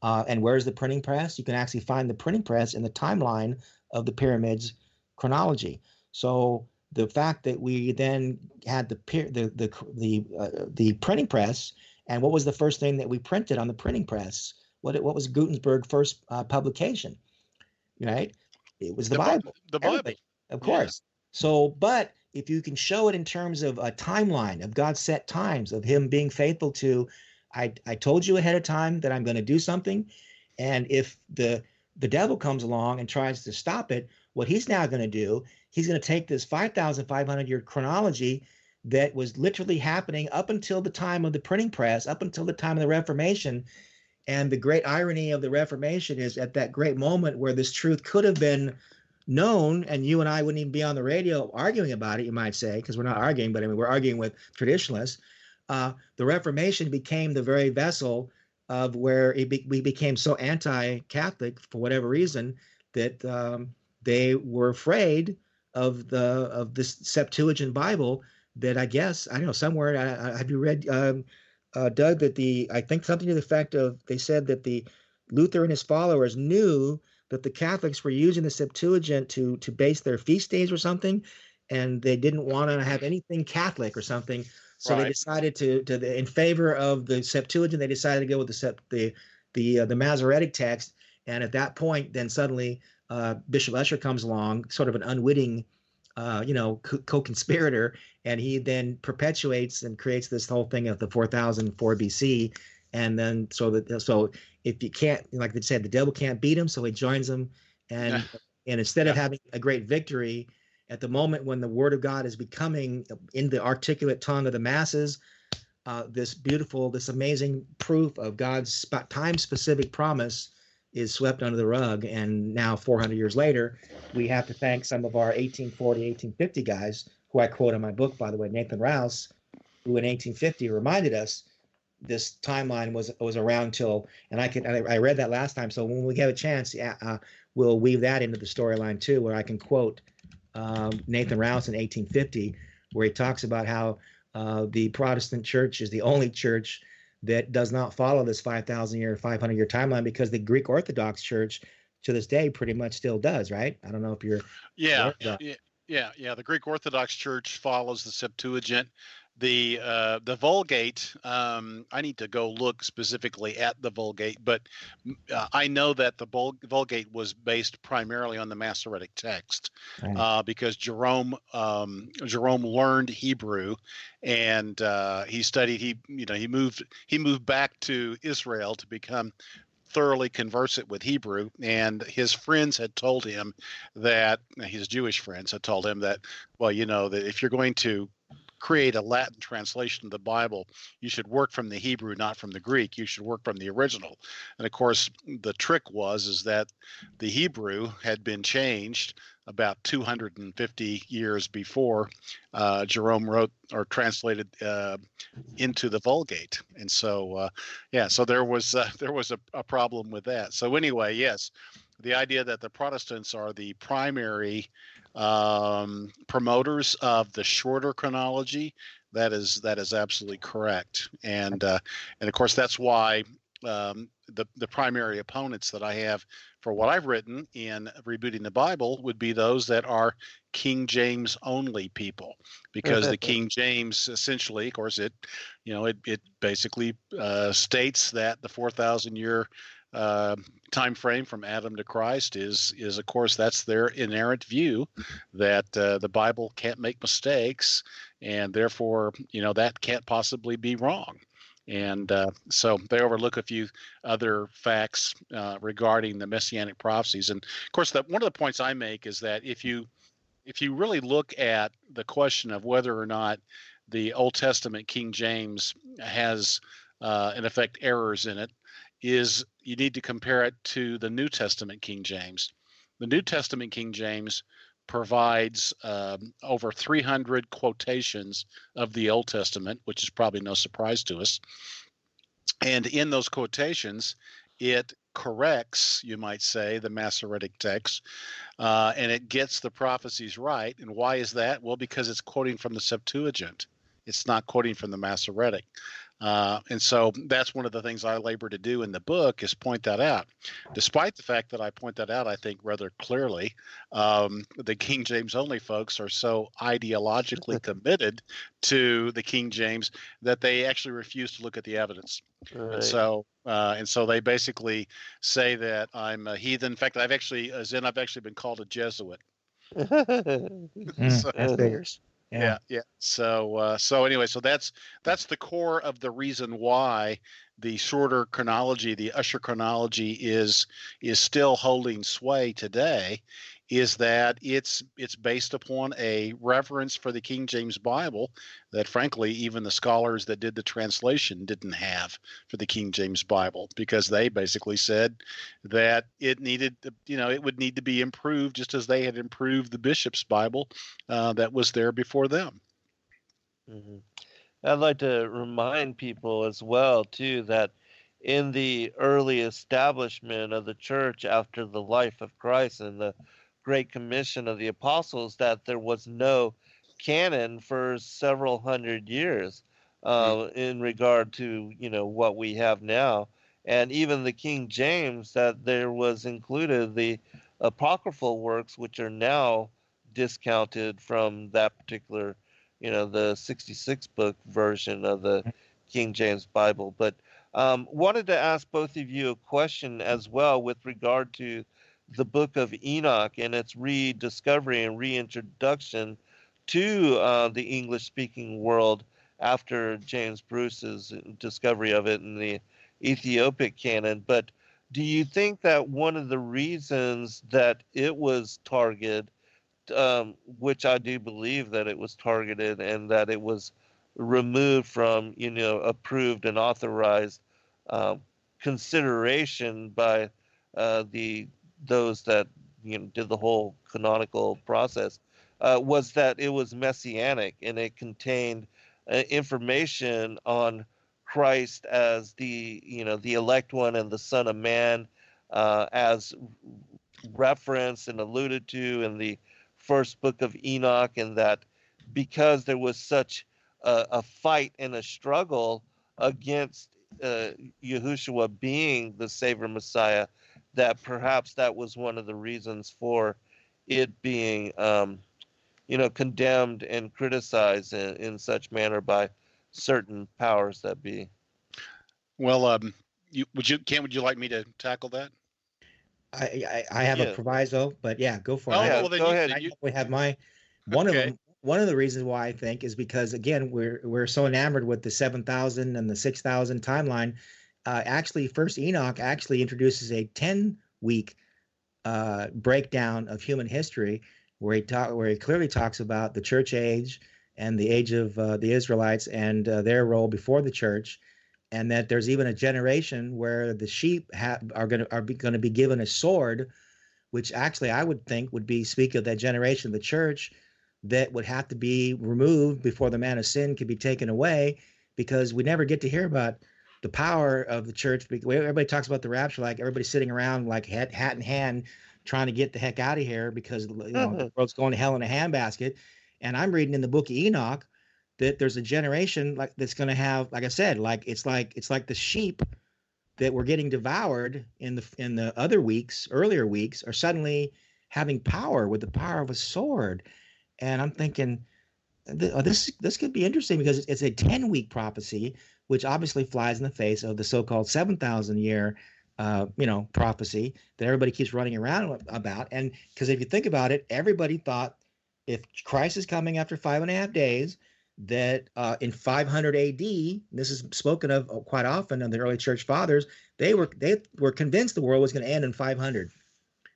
And where's the printing press? You can actually find the printing press in the timeline of the pyramids chronology. So the fact that we then had the printing press, and what was the first thing that we printed on the printing press? What was Gutenberg's first publication? Right? It was the Bible. The Bible, of course. Yeah. So, but if you can show it in terms of a timeline of God's set times, of him being faithful to, I told you ahead of time that I'm going to do something, and if the devil comes along and tries to stop it, what he's now going to do, he's going to take this 5,500 year chronology that was literally happening up until the time of the printing press, up until the time of the Reformation. And the great irony of the Reformation is, at that great moment where this truth could have been known, and you and I wouldn't even be on the radio arguing about it, you might say, because we're not arguing, but I mean, we're arguing with traditionalists. The Reformation became the very vessel of where we became so anti-Catholic for whatever reason that they were afraid of this Septuagint Bible that I guess, I don't know, somewhere, have you read, Doug, that I think something to the effect of, they said that the Luther and his followers knew that the Catholics were using the Septuagint to base their feast days or something, and they didn't want to have anything Catholic or something. So they decided in favor of the Septuagint, they decided to go with the Masoretic text. And at that point, then suddenly Bishop Ussher comes along, sort of an unwitting, co-conspirator, and he then perpetuates and creates this whole thing of the 4004 BC. And then so if you can't, like they said, the devil can't beat him, so he joins them. And instead of having a great victory, at the moment when the word of God is becoming in the articulate tongue of the masses, this amazing proof of God's time-specific promise is swept under the rug. And now 400 years later, we have to thank some of our 1840, 1850 guys, who I quote in my book, by the way, Nathan Rouse, who in 1850 reminded us this timeline was around till, and I read that last time. So when we get a chance, we'll weave that into the storyline too, where I can quote Nathan Rouse in 1850, where he talks about how the Protestant church is the only church that does not follow this 500-year timeline, because the Greek Orthodox Church to this day pretty much still does, right? I don't know if you're the Greek Orthodox Church follows the Septuagint. The Vulgate, I need to go look specifically at the Vulgate, but I know that the Vulgate was based primarily on the Masoretic text, because Jerome learned Hebrew, and he studied. He moved back to Israel to become thoroughly conversant with Hebrew, and his friends had told him that, his Jewish friends had told him that, well, that if you're going to create a Latin translation of the Bible, you should work from the Hebrew, not from the Greek. You should work from the original. And of course, the trick is that the Hebrew had been changed about 250 years before Jerome wrote or translated into the Vulgate. And so, so there was a problem with that. So anyway, yes, the idea that the Protestants are the primary promoters of the shorter chronology, that is absolutely correct. And of course, that's why the primary opponents that I have for what I've written in Rebooting the Bible would be those that are King James only people, because the King James essentially, of course, it basically states that the 4,000-year time frame from Adam to Christ is of course, that's their inerrant view that the Bible can't make mistakes, and therefore that can't possibly be wrong. And so they overlook a few other facts regarding the messianic prophecies. And of course, one of the points I make is that if you really look at the question of whether or not the Old Testament King James has in effect errors in it, is you need to compare it to the New Testament King James. The New Testament King James provides over 300 quotations of the Old Testament, which is probably no surprise to us. And in those quotations, it corrects, you might say, the Masoretic text, and it gets the prophecies right. And why is that? Well, because it's quoting from the Septuagint. It's not quoting from the Masoretic. And so that's one of the things I labor to do in the book, is point that out. Despite the fact that I point that out, I think rather clearly, the King James only folks are so ideologically committed to the King James that they actually refuse to look at the evidence. Right. And so they basically say that I'm a heathen. In fact, I've actually been called a Jesuit. That figures. Yeah. So anyway, so that's the core of the reason why the shorter chronology, the Ussher chronology, is still holding sway today, is that it's based upon a reverence for the King James Bible that, frankly, even the scholars that did the translation didn't have for the King James Bible, because they basically said that it would need to be improved, just as they had improved the bishop's Bible that was there before them. Mm-hmm. I'd like to remind people as well, too, that in the early establishment of the church after the life of Christ and the Great Commission of the Apostles that there was no canon for several hundred years in regard to, what we have now. And even the King James, that there was included the apocryphal works, which are now discounted from that particular, the 66 book version of the King James Bible. But wanted to ask both of you a question as well with regard to the book of Enoch and its rediscovery and reintroduction to the English-speaking world after James Bruce's discovery of it in the Ethiopic canon. But do you think that one of the reasons that it was targeted, which I do believe that it was targeted and that it was removed from, approved and authorized consideration by those that did the whole canonical process, was that it was messianic and it contained information on Christ as the elect one and the Son of Man, as referenced and alluded to in the first book of Enoch, and that because there was such a fight and a struggle against Yahushua being the Savior Messiah, that perhaps that was one of the reasons for it being, condemned and criticized in such manner by certain powers that be. Well, would you like me to tackle that? I have a proviso, but yeah, go for it. Well, then go ahead. I have my one Okay. of them. One of the reasons why I think is because, again, we're so enamored with the 7,000 and the 6,000 timeline. Actually, First Enoch actually introduces a 10-week breakdown of human history, where he clearly talks about the church age and the age of the Israelites and their role before the church, and that there's even a generation where the sheep are going to be given a sword, which actually I would think would be speak of that generation of the church that would have to be removed before the man of sin could be taken away, because we never get to hear about the power of the church. Everybody talks about the rapture like everybody's sitting around like hat in hand trying to get the heck out of here because the world's going to hell in a handbasket. And I'm reading in the book of Enoch that there's a generation like that's going to have, like I said, it's like the sheep that were getting devoured in the earlier weeks are suddenly having power with the power of a sword. And I'm thinking this could be interesting because it's a 10-week prophecy, which obviously flies in the face of the so-called 7,000 year prophecy that everybody keeps running around about. And because if you think about it, everybody thought if Christ is coming after 5.5 days, that in 500 AD, this is spoken of quite often in the early church fathers, they were convinced the world was going to end in 500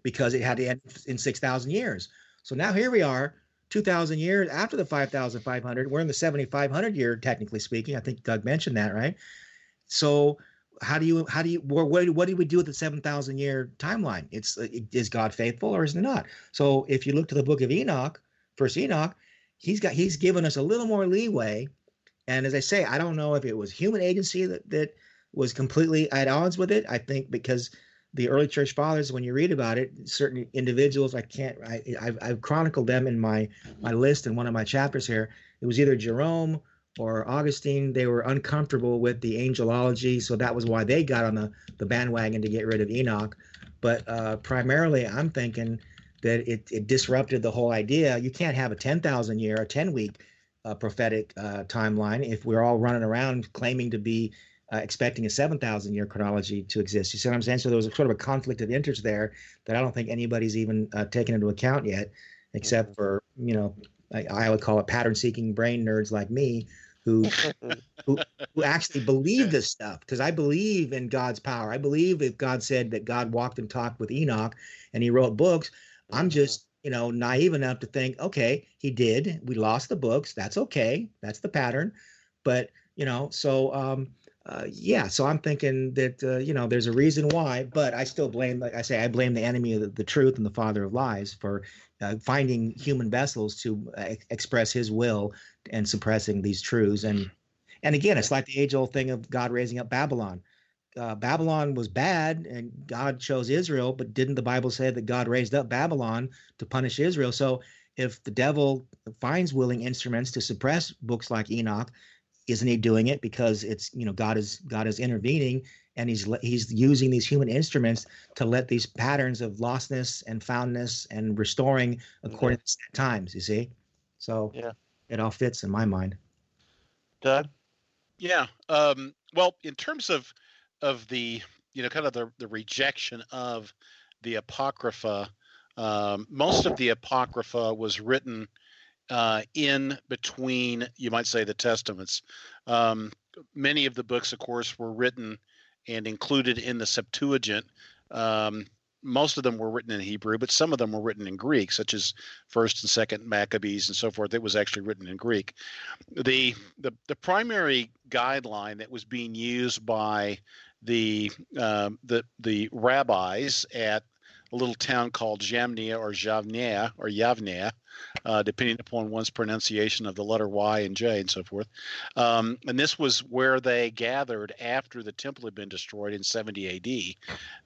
because it had to end in 6,000 years. So now here we are, 2,000 years after the 5,500. We're in the 7,500 year, technically speaking. I think Doug mentioned that, right? So what do we do with the 7,000 year timeline? Is God faithful or is it not? So if you look to the book of Enoch, First Enoch, he's given us a little more leeway. And as I say, I don't know if it was human agency that was completely at odds with it. I think because the early church fathers, when you read about it, certain individuals, I've chronicled them in my list in one of my chapters here. It was either Jerome or Augustine. They were uncomfortable with the angelology, so that was why they got on the bandwagon to get rid of Enoch. But primarily, I'm thinking that it disrupted the whole idea. You can't have a 10,000 year, a 10-week prophetic timeline if we're all running around claiming to be expecting a 7,000 year chronology to exist. You see what I'm saying? So there was sort of a conflict of interest there that I don't think anybody's even taken into account yet, except for, I would call it pattern seeking brain nerds like me who actually believe this stuff, because I believe in God's power. I believe if God said that God walked and talked with Enoch and he wrote books, I'm just, naive enough to think, okay, he did. We lost the books. That's okay. That's the pattern. But, so I'm thinking that, there's a reason why, but I still blame, like I say, I blame the enemy of the truth and the father of lies for finding human vessels to express his will and suppressing these truths. And again, it's like the age old thing of God raising up Babylon. Babylon was bad and God chose Israel, but didn't the Bible say that God raised up Babylon to punish Israel? So if the devil finds willing instruments to suppress books like Enoch, isn't he doing it because it's, God is intervening, and he's using these human instruments to let these patterns of lostness and foundness and restoring according to times, you see? So it all fits in my mind. Doug? Yeah. Well, in terms of the kind of the rejection of the Apocrypha, most of the Apocrypha was written in between, you might say, the Testaments. Many of the books, of course, were written and included in the Septuagint. Most of them were written in Hebrew, but some of them were written in Greek, such as First and Second Maccabees and so forth. It was actually written in Greek. The primary guideline that was being used by the rabbis at a little town called Jamnia or Yavnia, depending upon one's pronunciation of the letter Y and J and so forth. And this was where they gathered after the temple had been destroyed in 70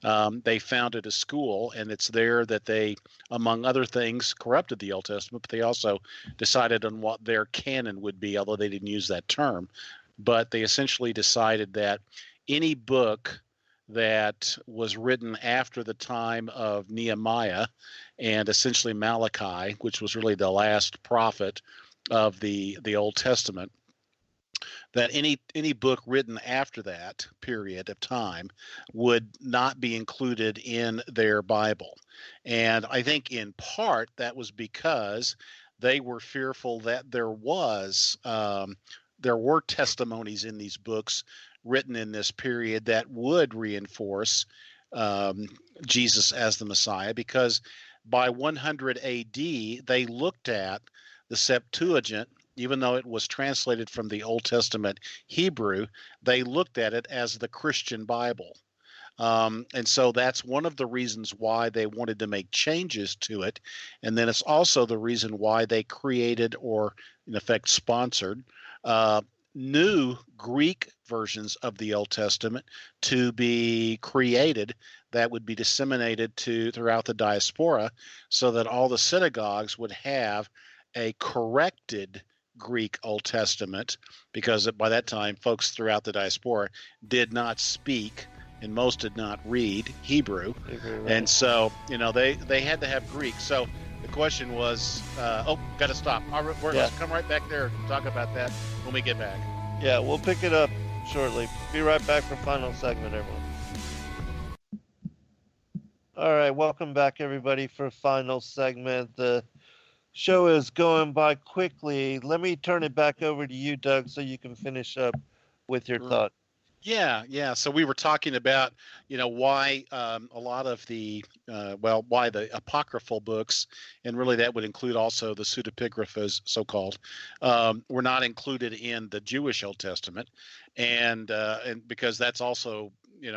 AD. They founded a school, and it's there that they, among other things, corrupted the Old Testament, but they also decided on what their canon would be, although they didn't use that term. But they essentially decided that any book that was written after the time of Nehemiah and essentially Malachi, which was really the last prophet of the Old Testament, that any book written after that period of time would not be included in their Bible. And I think in part that was because they were fearful that there were testimonies in these books written in this period that would reinforce Jesus as the Messiah, because by 100 AD, they looked at the Septuagint, even though it was translated from the Old Testament Hebrew, they looked at it as the Christian Bible. And so that's one of the reasons why they wanted to make changes to it. And then it's also the reason why they created, or in effect sponsored, new Greek versions of the Old Testament to be created that would be disseminated throughout the diaspora, so that all the synagogues would have a corrected Greek Old Testament, because by that time folks throughout the diaspora did not speak and most did not read Hebrew. Right. And so they had to have Greek. So the question was, got to stop. Let's come right back there and talk about that when we get back. Yeah, we'll pick it up shortly. Be right back for final segment, everyone. All right, welcome back, everybody, for final segment. The show is going by quickly. Let me turn it back over to you, Doug, so you can finish up with your thought. Yeah. So we were talking about, why a lot of why the apocryphal books, and really that would include also the pseudepigraphas, so-called, were not included in the Jewish Old Testament, and because that's also,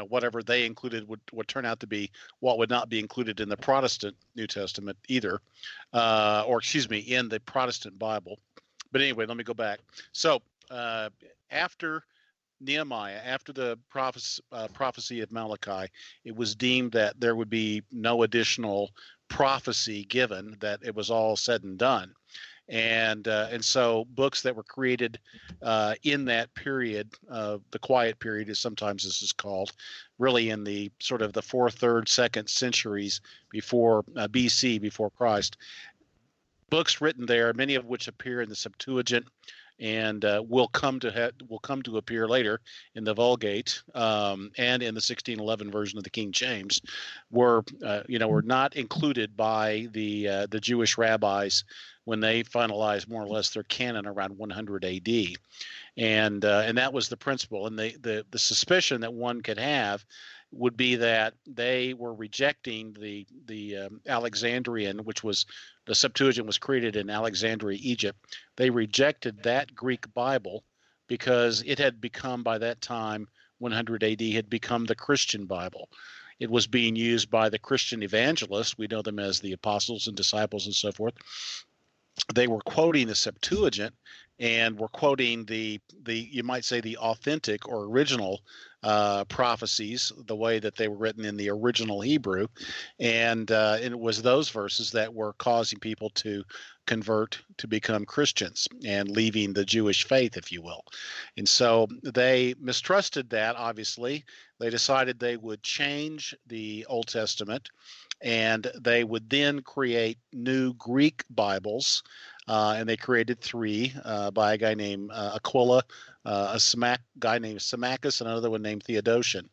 whatever they included would turn out to be what would not be included in the Protestant New Testament either, in the Protestant Bible. But anyway, let me go back. So after Nehemiah, after the prophecy of Malachi, it was deemed that there would be no additional prophecy given, that it was all said and done. And so books that were created in that period, the quiet period, as sometimes this is called, really in the sort of the 4th, 3rd, 2nd centuries before BC, before Christ, books written there, many of which appear in the Septuagint, and will come to appear later in the Vulgate and in the 1611 version of the King James, were not included by the Jewish rabbis when they finalized more or less their canon around 100 AD, and that was the principle. And the suspicion that one could have would be that they were rejecting the Alexandrian, which was the Septuagint was created in Alexandria, Egypt. They rejected that Greek Bible because it had become, by that time, 100 AD, had become the Christian Bible. It was being used by the Christian evangelists. We know them as the apostles and disciples and so forth. they were quoting the Septuagint and were quoting the you might say the authentic or original prophecies, the way that they were written in the original Hebrew, and it was those verses that were causing people to convert to become Christians and leaving the Jewish faith, if you will. And so they mistrusted that. Obviously, they decided they would change the Old Testament, and they would then create new Greek Bibles, and they created three by a guy named Aquila, guy named Symmachus, and another one named Theodotion.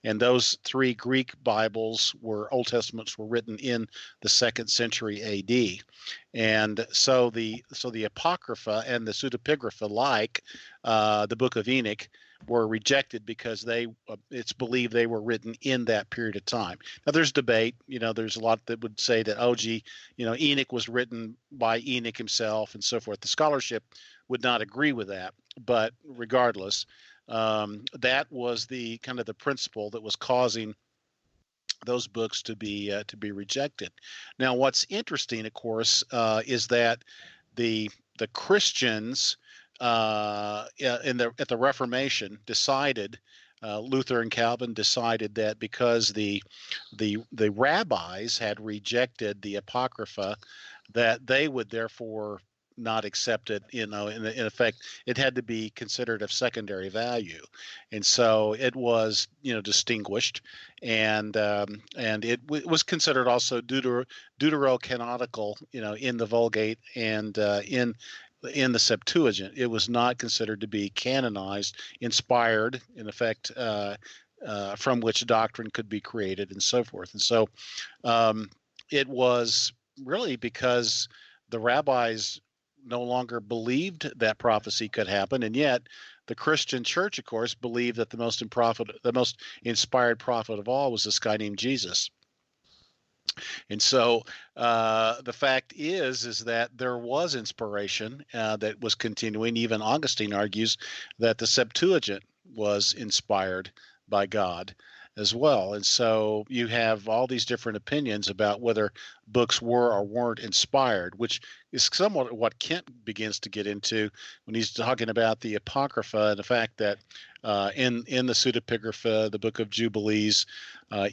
And those three Greek Bibles Old Testaments were written in the 2nd century A.D. And so the Apocrypha and the Pseudepigrapha, like the Book of Enoch, were rejected because it's believed they were written in that period of time. Now there's debate, there's a lot that would say that, Enoch was written by Enoch himself and so forth. The scholarship would not agree with that, but regardless, that was the kind of the principle that was causing those books to be rejected. Now, what's interesting, of course, is that the Christians at the Reformation decided, Luther and Calvin decided that because the rabbis had rejected the Apocrypha, that they would therefore not accept it. In effect, it had to be considered of secondary value, and so it was distinguished, and it was considered also deuterocanonical, in the Vulgate and in the Septuagint. It was not considered to be canonized, inspired, in effect, from which doctrine could be created and so forth. And so it was really because the rabbis no longer believed that prophecy could happen, and yet the Christian church, of course, believed that the most inspired prophet of all was this guy named Jesus. And so the fact is that there was inspiration that was continuing. Even Augustine argues that the Septuagint was inspired by God as well. And so you have all these different opinions about whether books were or weren't inspired, which is somewhat what Kent begins to get into when he's talking about the Apocrypha and the fact that in the Pseudepigrapha, the Book of Jubilees,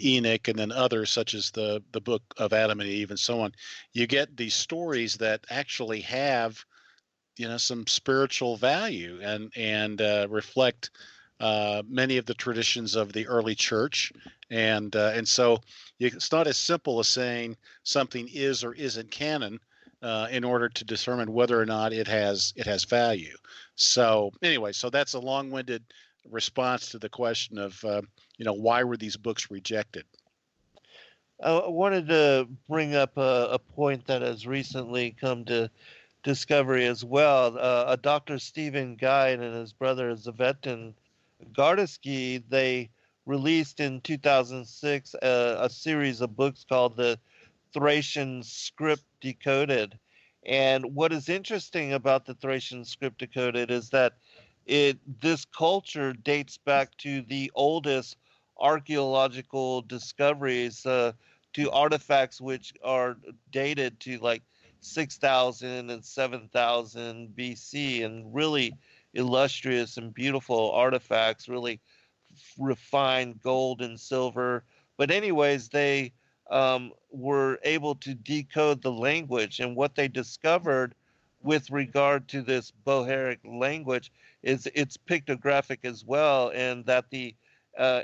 Enoch, and then others such as the Book of Adam and Eve and so on, you get these stories that actually have some spiritual value and reflect many of the traditions of the early church, and so it's not as simple as saying something is or isn't canon in order to determine whether or not it has value. So anyway, so that's a long-winded response to the question of why were these books rejected. I wanted to bring up a point that has recently come to discovery as well. A Dr. Stephen Guide and his brother Zavetin Gardaski, they released in 2006 a series of books called the Thracian Script Decoded. And what is interesting about the Thracian Script Decoded is that this culture dates back to the oldest archaeological discoveries, to artifacts which are dated to like 6,000 and 7,000 BC, and really illustrious and beautiful artifacts, really refined gold and silver. But anyways, they were able to decode the language, and what they discovered with regard to this Bohairic language is it's pictographic as well, and that the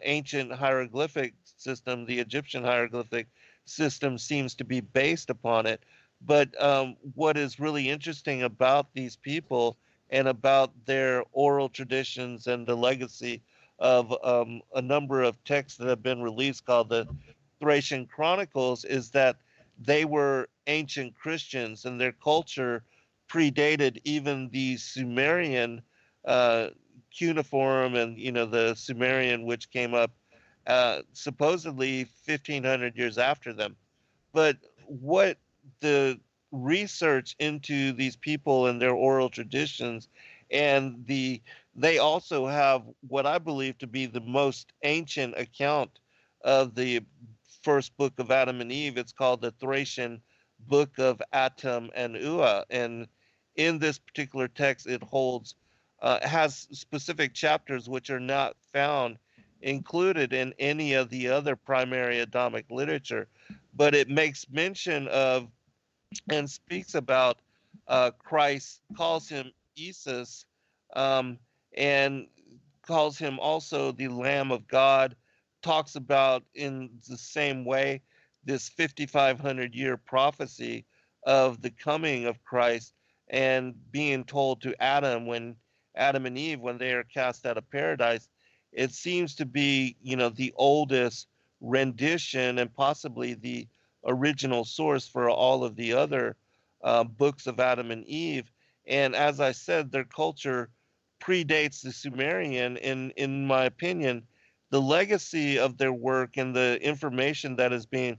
ancient hieroglyphic system, the Egyptian hieroglyphic system, seems to be based upon it. But what is really interesting about these people and about their oral traditions and the legacy of a number of texts that have been released called the Thracian Chronicles is that they were ancient Christians, and their culture predated even the Sumerian cuneiform and the Sumerian, which came up supposedly 1,500 years after them. But what the research into these people and their oral traditions, and they also have what I believe to be the most ancient account of the first book of Adam and Eve. It's called the Thracian book of Atum and Ua. And in this particular text, it holds, has specific chapters which are not found included in any of the other primary Adamic literature, but it makes mention of and speaks about Christ, calls him Jesus, um, and calls him also the Lamb of God, talks about in the same way this 5,500 year prophecy of the coming of Christ and being told to Adam and Eve, when they are cast out of paradise. It seems to be, the oldest rendition and possibly the original source for all of the other books of Adam and Eve. And as I said, their culture predates the Sumerian. In my opinion, the legacy of their work and the information that is being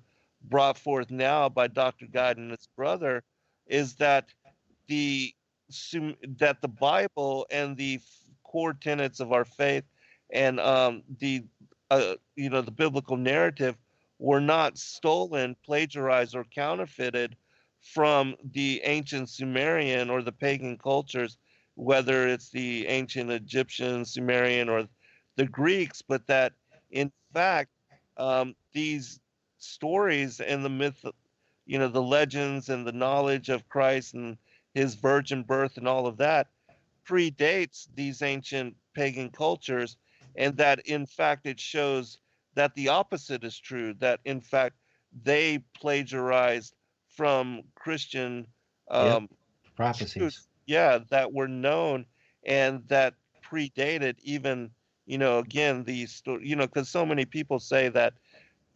brought forth now by Dr. Guide and his brother is that the the Bible and the core tenets of our faith and the biblical narrative were not stolen, plagiarized, or counterfeited from the ancient Sumerian or the pagan cultures, whether it's the ancient Egyptian, Sumerian, or the Greeks, but that in fact, these stories and the myth, the legends and the knowledge of Christ and his virgin birth and all of that predates these ancient pagan cultures, and that in fact it shows that the opposite is true, that in fact they plagiarized from Christian Yep. um, Prophecies. truths, yeah, that were known and that predated even, again, these, because so many people say that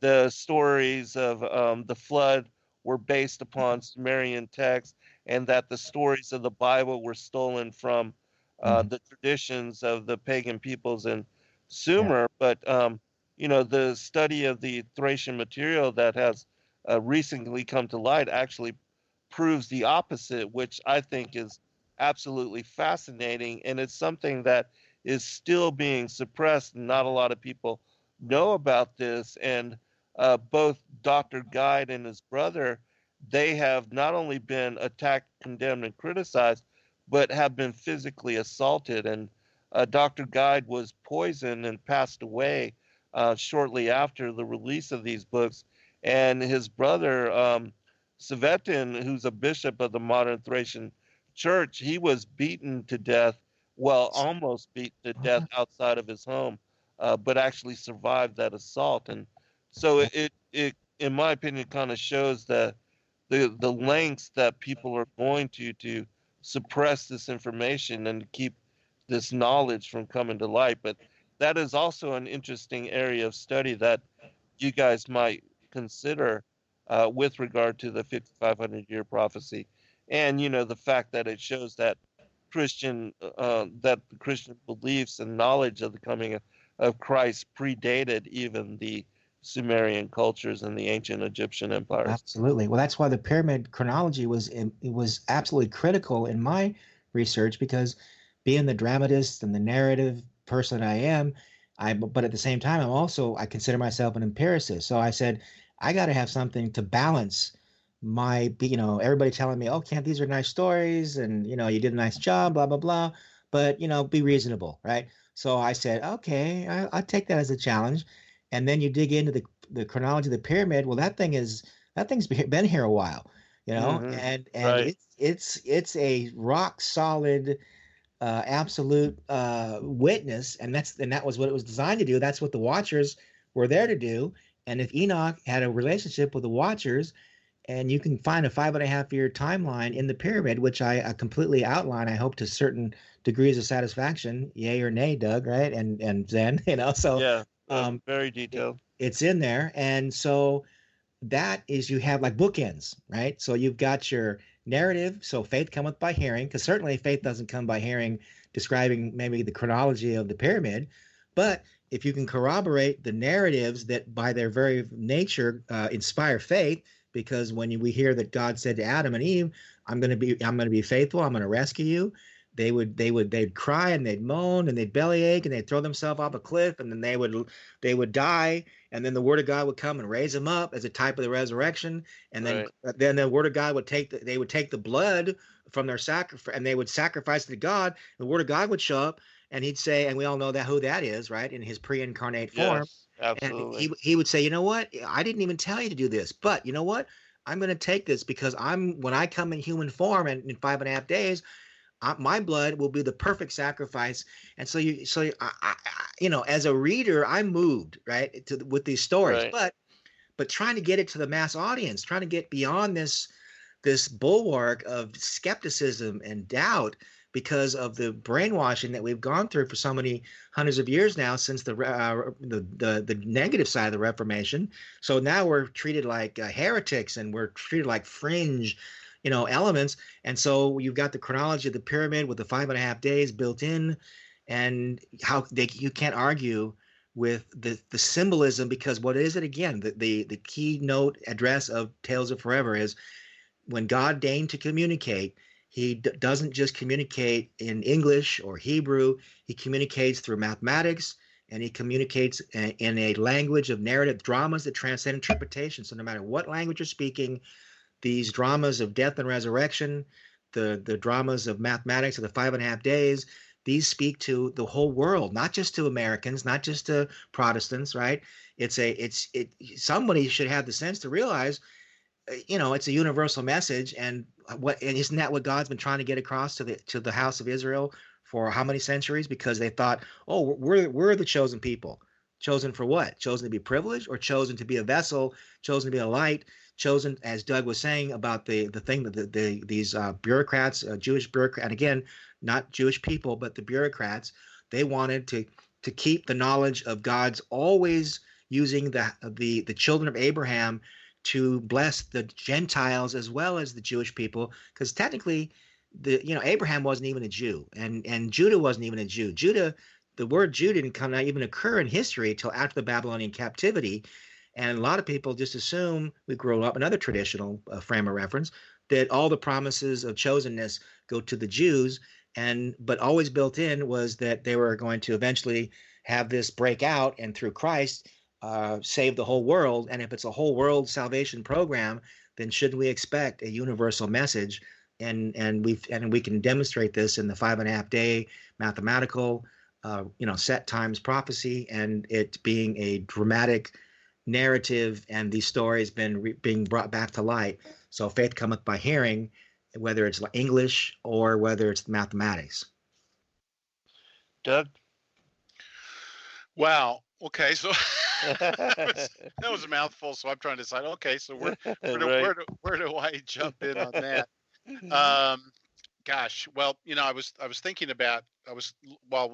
the stories of the flood were based upon Sumerian texts, and that the stories of the Bible were stolen from Mhm. the traditions of the pagan peoples in Yeah. Sumer. But the study of the Thracian material that has recently come to light actually proves the opposite, which I think is absolutely fascinating, and it's something that is still being suppressed, and not a lot of people know about this. And both Dr. Guide and his brother, they have not only been attacked, condemned, and criticized, but have been physically assaulted. And Dr. Guide was poisoned and passed away shortly after the release of these books. And his brother, Savetin, who's a bishop of the modern Thracian church, he was beaten to death, well, almost beaten to death outside of his home, but actually survived that assault. And so it in my opinion, kind of shows the lengths that people are going to suppress this information and to keep this knowledge from coming to light. But that is also an interesting area of study that you guys might consider with regard to the 5,500 year prophecy, and the fact that it shows that that the Christian beliefs and knowledge of the coming of Christ predated even the Sumerian cultures and the ancient Egyptian empires. Absolutely. Well, that's why the pyramid chronology it was absolutely critical in my research, because being the dramatist and the narrative person I am, but at the same time I consider myself an empiricist. So I said I got to have something to balance everybody telling me, "Oh, Kent, these are nice stories, and you did a nice job, blah blah blah," but be reasonable, right? So I said, okay, I'll take that as a challenge. And then you dig into the chronology of the pyramid. Well, that thing's been here a while, Hmm. and Right. it's a rock solid, absolute witness, and that was what it was designed to do. That's what the Watchers were there to do. And if Enoch had a relationship with the Watchers, and you can find a 5.5 year timeline in the pyramid, which I completely outline, I hope, to certain degrees of satisfaction, yay or nay, Doug, right? And Zen, so Yeah. um, Very it, detailed. it's in there. And so that is, you have like bookends, right? So you've got your narrative. So faith cometh by hearing, because certainly faith doesn't come by hearing, describing maybe the chronology of the pyramid. But if you can corroborate the narratives that by their very nature inspire faith, because when we hear that God said to Adam and Eve, I'm going to be faithful, I'm going to rescue you, they'd cry and they'd moan and they'd bellyache and they'd throw themselves off a cliff, and then they would die, and then the word of God would come and raise them up as a type of the resurrection, and then the word of God would take the blood from their sacrifice, and they would sacrifice it to God. The word of God would show up, and he'd say, and we all know that who that is, right, in his pre-incarnate form. Yes, absolutely. And he would say, you know what, I didn't even tell you to do this, but you know what, I'm going to take this because when I come in human form and in 5.5 days, my blood will be the perfect sacrifice. And so I as a reader, I'm moved, right, with these stories, Right. but trying to get it to the mass audience, trying to get beyond this bulwark of skepticism and doubt because of the brainwashing that we've gone through for so many hundreds of years now since the negative side of the Reformation. So now we're treated like heretics, and we're treated like fringe, elements. And so you've got the chronology of the pyramid with the 5.5 days built in, and you can't argue with the symbolism, because what is it again? The keynote address of Tales of Forever is when God deigned to communicate. He doesn't just communicate in English or Hebrew. He communicates through mathematics, and he communicates in a language of narrative dramas that transcend interpretation. So no matter what language you're speaking, these dramas of death and resurrection, the dramas of mathematics of the 5.5 days, these speak to the whole world, not just to Americans, not just to Protestants, right? Somebody should have the sense to realize, it's a universal message, and isn't that what God's been trying to get across to the house of Israel for how many centuries? Because they thought, oh, we're the chosen people. Chosen for what? Chosen to be privileged, or chosen to be a vessel, chosen to be a light, chosen, as Doug was saying about the thing that these bureaucrats, Jewish bureaucrats, and again, not Jewish people, but the bureaucrats, they wanted to keep the knowledge of God's always using the children of Abraham to bless the Gentiles as well as the Jewish people, because technically, Abraham wasn't even a Jew, and Judah wasn't even a Jew. The word Jew didn't even occur in history until after the Babylonian captivity, and a lot of people just assume, we grow up another traditional frame of reference, that all the promises of chosenness go to the Jews, but always built in was that they were going to eventually have this break out, and through Christ save the whole world. And if it's a whole world salvation program, then shouldn't we expect a universal message? And we can demonstrate this in the 5.5 day mathematical set times prophecy, and it being a dramatic narrative, and these stories being brought back to light. So faith cometh by hearing, whether it's English or whether it's mathematics. Doug? Wow. Okay, so that was a mouthful. So I'm trying to decide. Okay, so where do I jump in on that? Gosh, well, I was thinking about while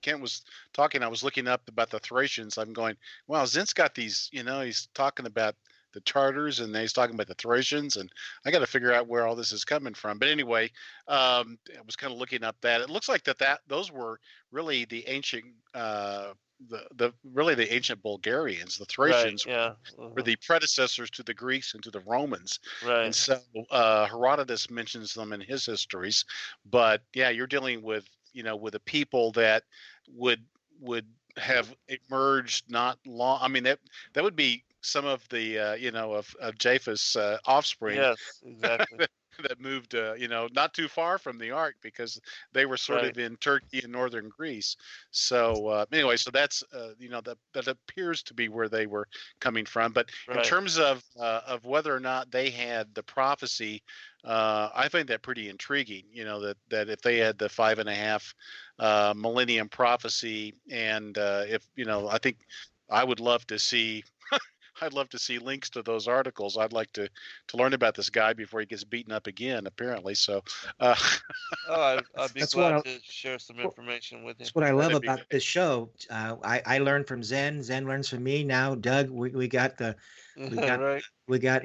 Kent was talking, I was looking up about the Thracians. I'm going, wow, Zent's got these. He's talking about the Tartars, and he's talking about the Thracians, and I got to figure out where all this is coming from. But anyway, I was kind of looking up that it looks like those were really the ancient, the ancient Bulgarians. The Thracians were the predecessors to the Greeks and to the Romans. Right. And so Herodotus mentions them in his histories. But yeah, you're dealing with a people that would have emerged not long. I mean, that would be some of the of Japheth's offspring. Yes, exactly. that moved not too far from the ark, because they were sort of in Turkey and northern Greece. So anyway, so that's that appears to be where they were coming from. But in terms of whether or not they had the prophecy, I find that pretty intriguing. That if they had the 5.5 millennium prophecy, and if I think I would love to see. I'd love to see links to those articles. I'd like to learn about this guy before he gets beaten up again, apparently. So, I'd be glad to share some information with him. That's what I love about this show. I learned from Zen. Zen learns from me. Now, Doug, we got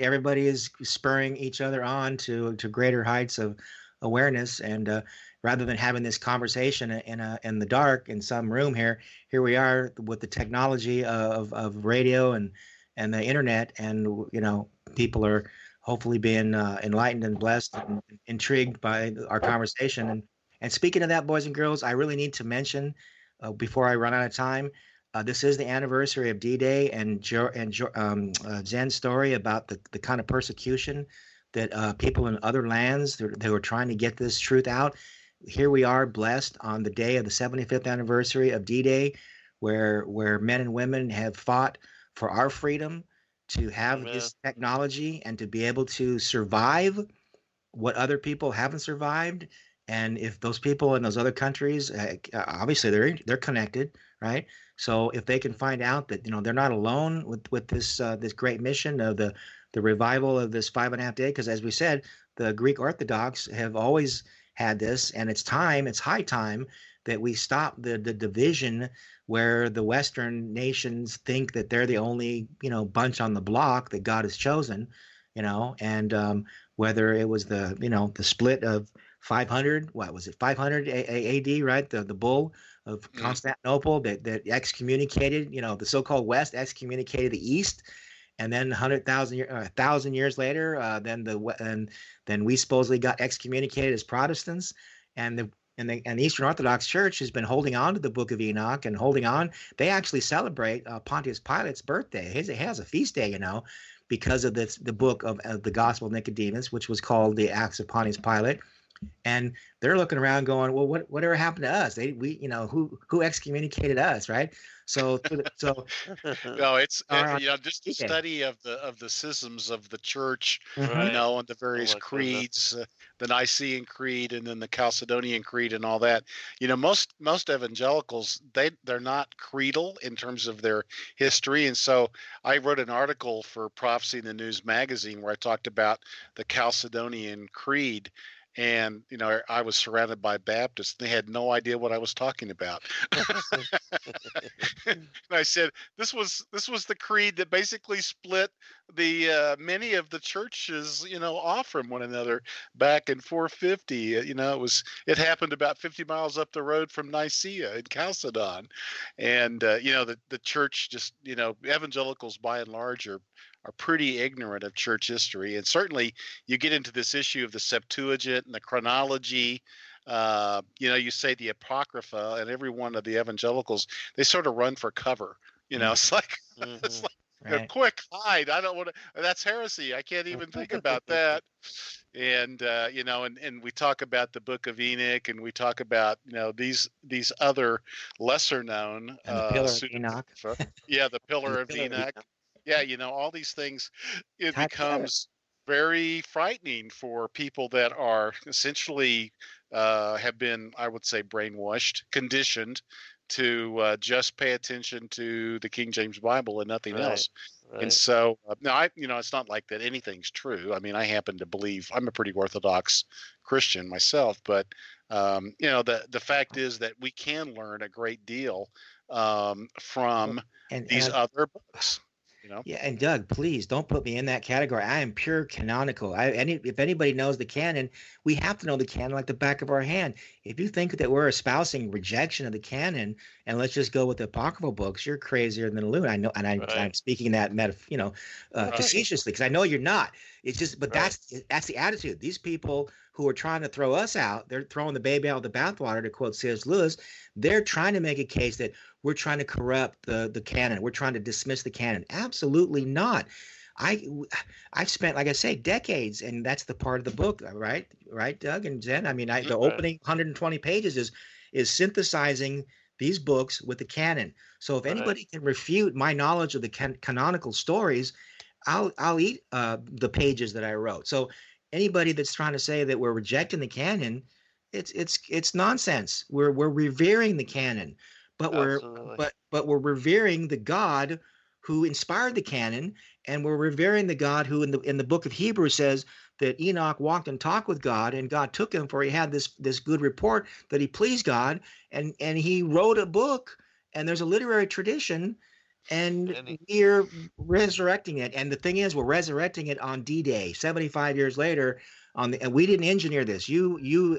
everybody is spurring each other on to greater heights of awareness, and rather than having this conversation in the dark in some room here we are with the technology of radio and the internet, and people are hopefully being enlightened and blessed and intrigued by our conversation. And speaking of that, boys and girls, I really need to mention before I run out of time, this is the anniversary of D-Day and Zen's story about the kind of persecution that people in other lands they were trying to get this truth out. Here we are, blessed on the day of the 75th anniversary of D-Day, where men and women have fought for our freedom to have this technology and to be able to survive what other people haven't survived. And if those people in those other countries, obviously they're connected, right? So if they can find out that they're not alone with this this great mission of the revival of this 5.5 day, because as we said, the Greek Orthodox have always had this, and it's high time that we stop the division where the Western nations think that they're the only bunch on the block that God has chosen, and whether it was the split of 500, what was it, 500 AD, right? The bull of Constantinople that excommunicated, the so-called West excommunicated the East, and then 1,000 years later, then we supposedly got excommunicated as Protestants, and the Eastern Orthodox Church has been holding on to the Book of Enoch and holding on. They actually celebrate Pontius Pilate's birthday. It has a feast day, because of the book of the Gospel of Nicodemus, which was called the Acts of Pontius Pilate. And they're looking around going, well, whatever happened to us? Who excommunicated us, right? So no, it's just the study of the schisms of the church, Right. and the various creeds, the Nicene Creed, and then the Chalcedonian Creed, and all that. Most evangelicals they're not creedal in terms of their history, and so I wrote an article for Prophecy in the News magazine where I talked about the Chalcedonian Creed. And I was surrounded by Baptists. They had no idea what I was talking about. And I said, "This was the creed that basically split the many of the churches, off from one another back in 450. It happened about 50 miles up the road from Nicaea in Chalcedon, and the church just evangelicals by and large are pretty ignorant of church history. And certainly you get into this issue of the Septuagint and the Chronology, you say the Apocrypha, and every one of the evangelicals, they sort of run for cover. It's like, it's like, right. Quick, hide. I don't want to, that's heresy. I can't even think about that. And, and we talk about the Book of Enoch, and we talk about, these other lesser known, And the Pillar of Enoch. Yeah, the Pillar of Enoch. Yeah, all these things, it becomes very frightening for people that are essentially have been, I would say, brainwashed, conditioned to just pay attention to the King James Bible and nothing else. Right. And so, now it's not like that anything's true. I mean, I happen to believe I'm a pretty Orthodox Christian myself, but the fact is that we can learn a great deal from these other books. Yeah, and Doug, please don't put me in that category. I am pure canonical. If anybody knows the canon, we have to know the canon like the back of our hand. If you think that we're espousing rejection of the canon and let's just go with the apocryphal books, you're crazier than a loon. I know, and I'm speaking that facetiously because I know you're not. It's just, but that's the attitude. These people who are trying to throw us out, they're throwing the baby out with the bathwater, to quote C.S. Lewis. They're trying to make a case that we're trying to corrupt the canon. We're trying to dismiss the canon. Absolutely not. I've spent, like I say, decades, and that's the part of the book, right, Doug and Zen? I mean, the opening 120 pages is synthesizing these books with the canon. So if anybody can refute my knowledge of the canonical stories, I'll eat the pages that I wrote. So anybody that's trying to say that we're rejecting the canon, it's nonsense. We're revering the canon, but we're revering the God who inspired the canon, and we're revering the God who in the book of Hebrews says that Enoch walked and talked with God, and God took him, for he had this good report that he pleased God, and he wrote a book, and there's a literary tradition, and we're resurrecting it. And the thing is, we're resurrecting it on D-Day, 75 years later. And we didn't engineer this. You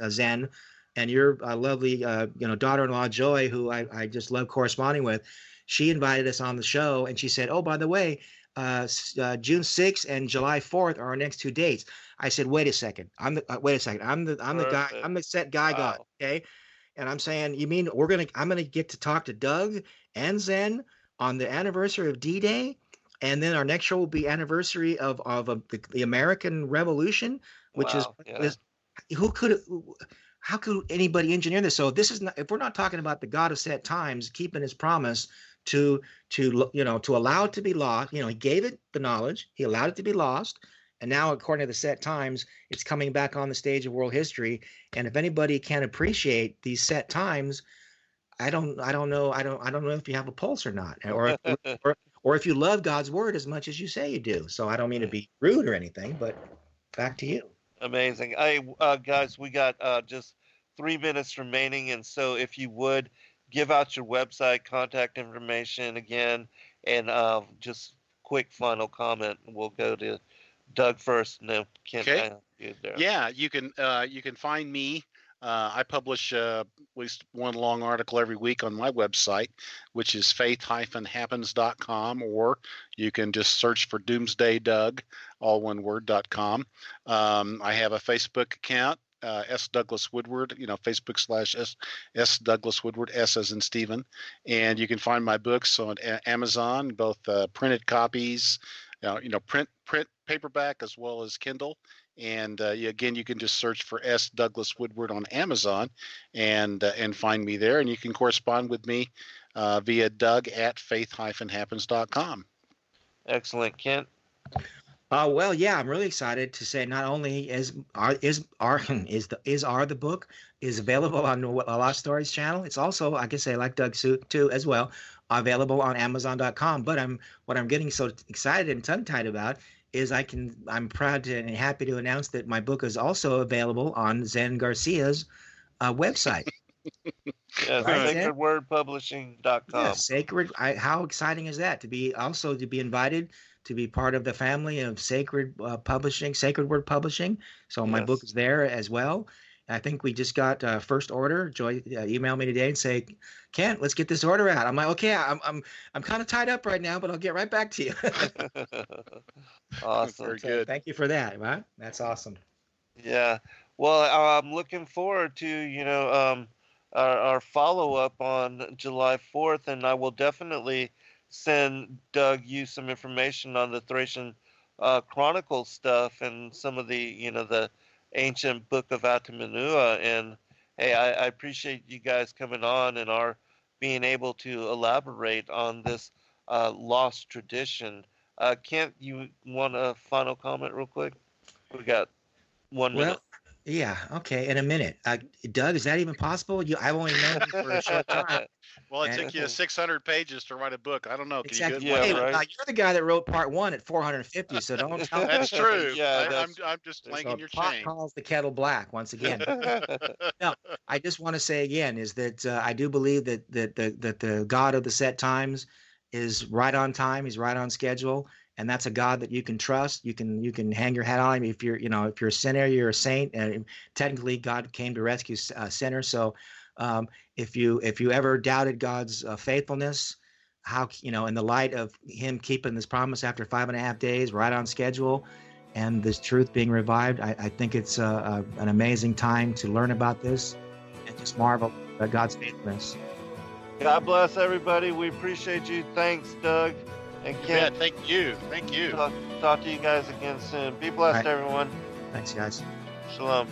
Zen, and your lovely daughter-in-law Joy, who I just love corresponding with. She invited us on the show, and she said, "Oh, by the way, June 6th and July 4th are our next two dates. I said, wait a second. I'm the guy. I'm the set guy god. Wow. Okay. And I'm saying, you mean I'm gonna get to talk to Doug and Zen on the anniversary of D-Day, and then our next show will be anniversary of the American Revolution, which Wow, is how could anybody engineer this? So this is not, if we're not talking about the God of set times keeping his promise to allow it to be lost. He gave it the knowledge, he allowed it to be lost, and now according to the set times, it's coming back on the stage of world history. And if anybody can appreciate these set times, I don't know if you have a pulse or not, or if you love God's word as much as you say you do. So I don't mean to be rude or anything, but back to you. Amazing. Guys, we got just 3 minutes remaining, and so if you would give out your website, contact information again, and just quick final comment. We'll go to Doug first, and then Kent. Okay. You there. Yeah, you can find me. I publish at least one long article every week on my website, which is faith-happens.com, or you can just search for Doomsday Doug, all one word.com. I have a Facebook account, S. Douglas Woodward, Facebook /S Douglas Woodward, S as in Stephen. And you can find my books on Amazon, both printed copies, print paperback as well as Kindle. And again, you can just search for S. Douglas Woodward on Amazon and find me there. And you can correspond with me via doug@faith-happens.com. Excellent. Kent? Well, yeah, I'm really excited to say not only is the book is available on the Lost Stories channel, it's also, I can say, like Doug too, as well, available on Amazon.com. But what I'm getting so excited and tongue-tied about is I'm proud and happy to announce that my book is also available on Zen Garcia's website. Yeah, Right, sacredwordpublishing.com. Yeah, sacred. How exciting is that to be invited to be part of the family of Sacred Publishing, Sacred Word Publishing. So my book is there as well. I think we just got first order. Joy emailed me today and say, Kent, let's get this order out. I'm like, okay, I'm kind of tied up right now, but I'll get right back to you. Awesome. Very good. Thank you for that. Right? That's awesome. Yeah. Well, I'm looking forward to, our follow-up on July 4th, and I will definitely send Doug you some information on the Thracian Chronicle stuff and some of the, the ancient book of Atamanua. And hey, I appreciate you guys coming on and our being able to elaborate on this lost tradition. Kent, you want a final comment real quick? We got 1 minute. Yeah, okay, in a minute. Doug, is that even possible? I've only known you for a short time. Well, it took you 600 pages to write a book. I don't know. Can Exactly. you do it? Yeah, Hey, right. you're the guy that wrote part 1 at 450, so don't tell me. That's true. Yeah, I'm just linking your pot chain. calls the kettle black once again. No, I just want to say again is that I do believe that the God of the set times is right on time. He's right on schedule, and that's a God that you can trust. You can hang your hat on him. If you're a sinner, you're a saint. And technically, God came to rescue sinners. So if you ever doubted God's faithfulness, in the light of him keeping this promise after 5.5 days, right on schedule, and this truth being revived, I think it's an amazing time to learn about this and just marvel at God's faithfulness. God bless everybody. We appreciate you. Thanks, Doug. And Kent, Thank you. talk to you guys again soon. Be blessed, All right. everyone. Thanks, guys. Shalom.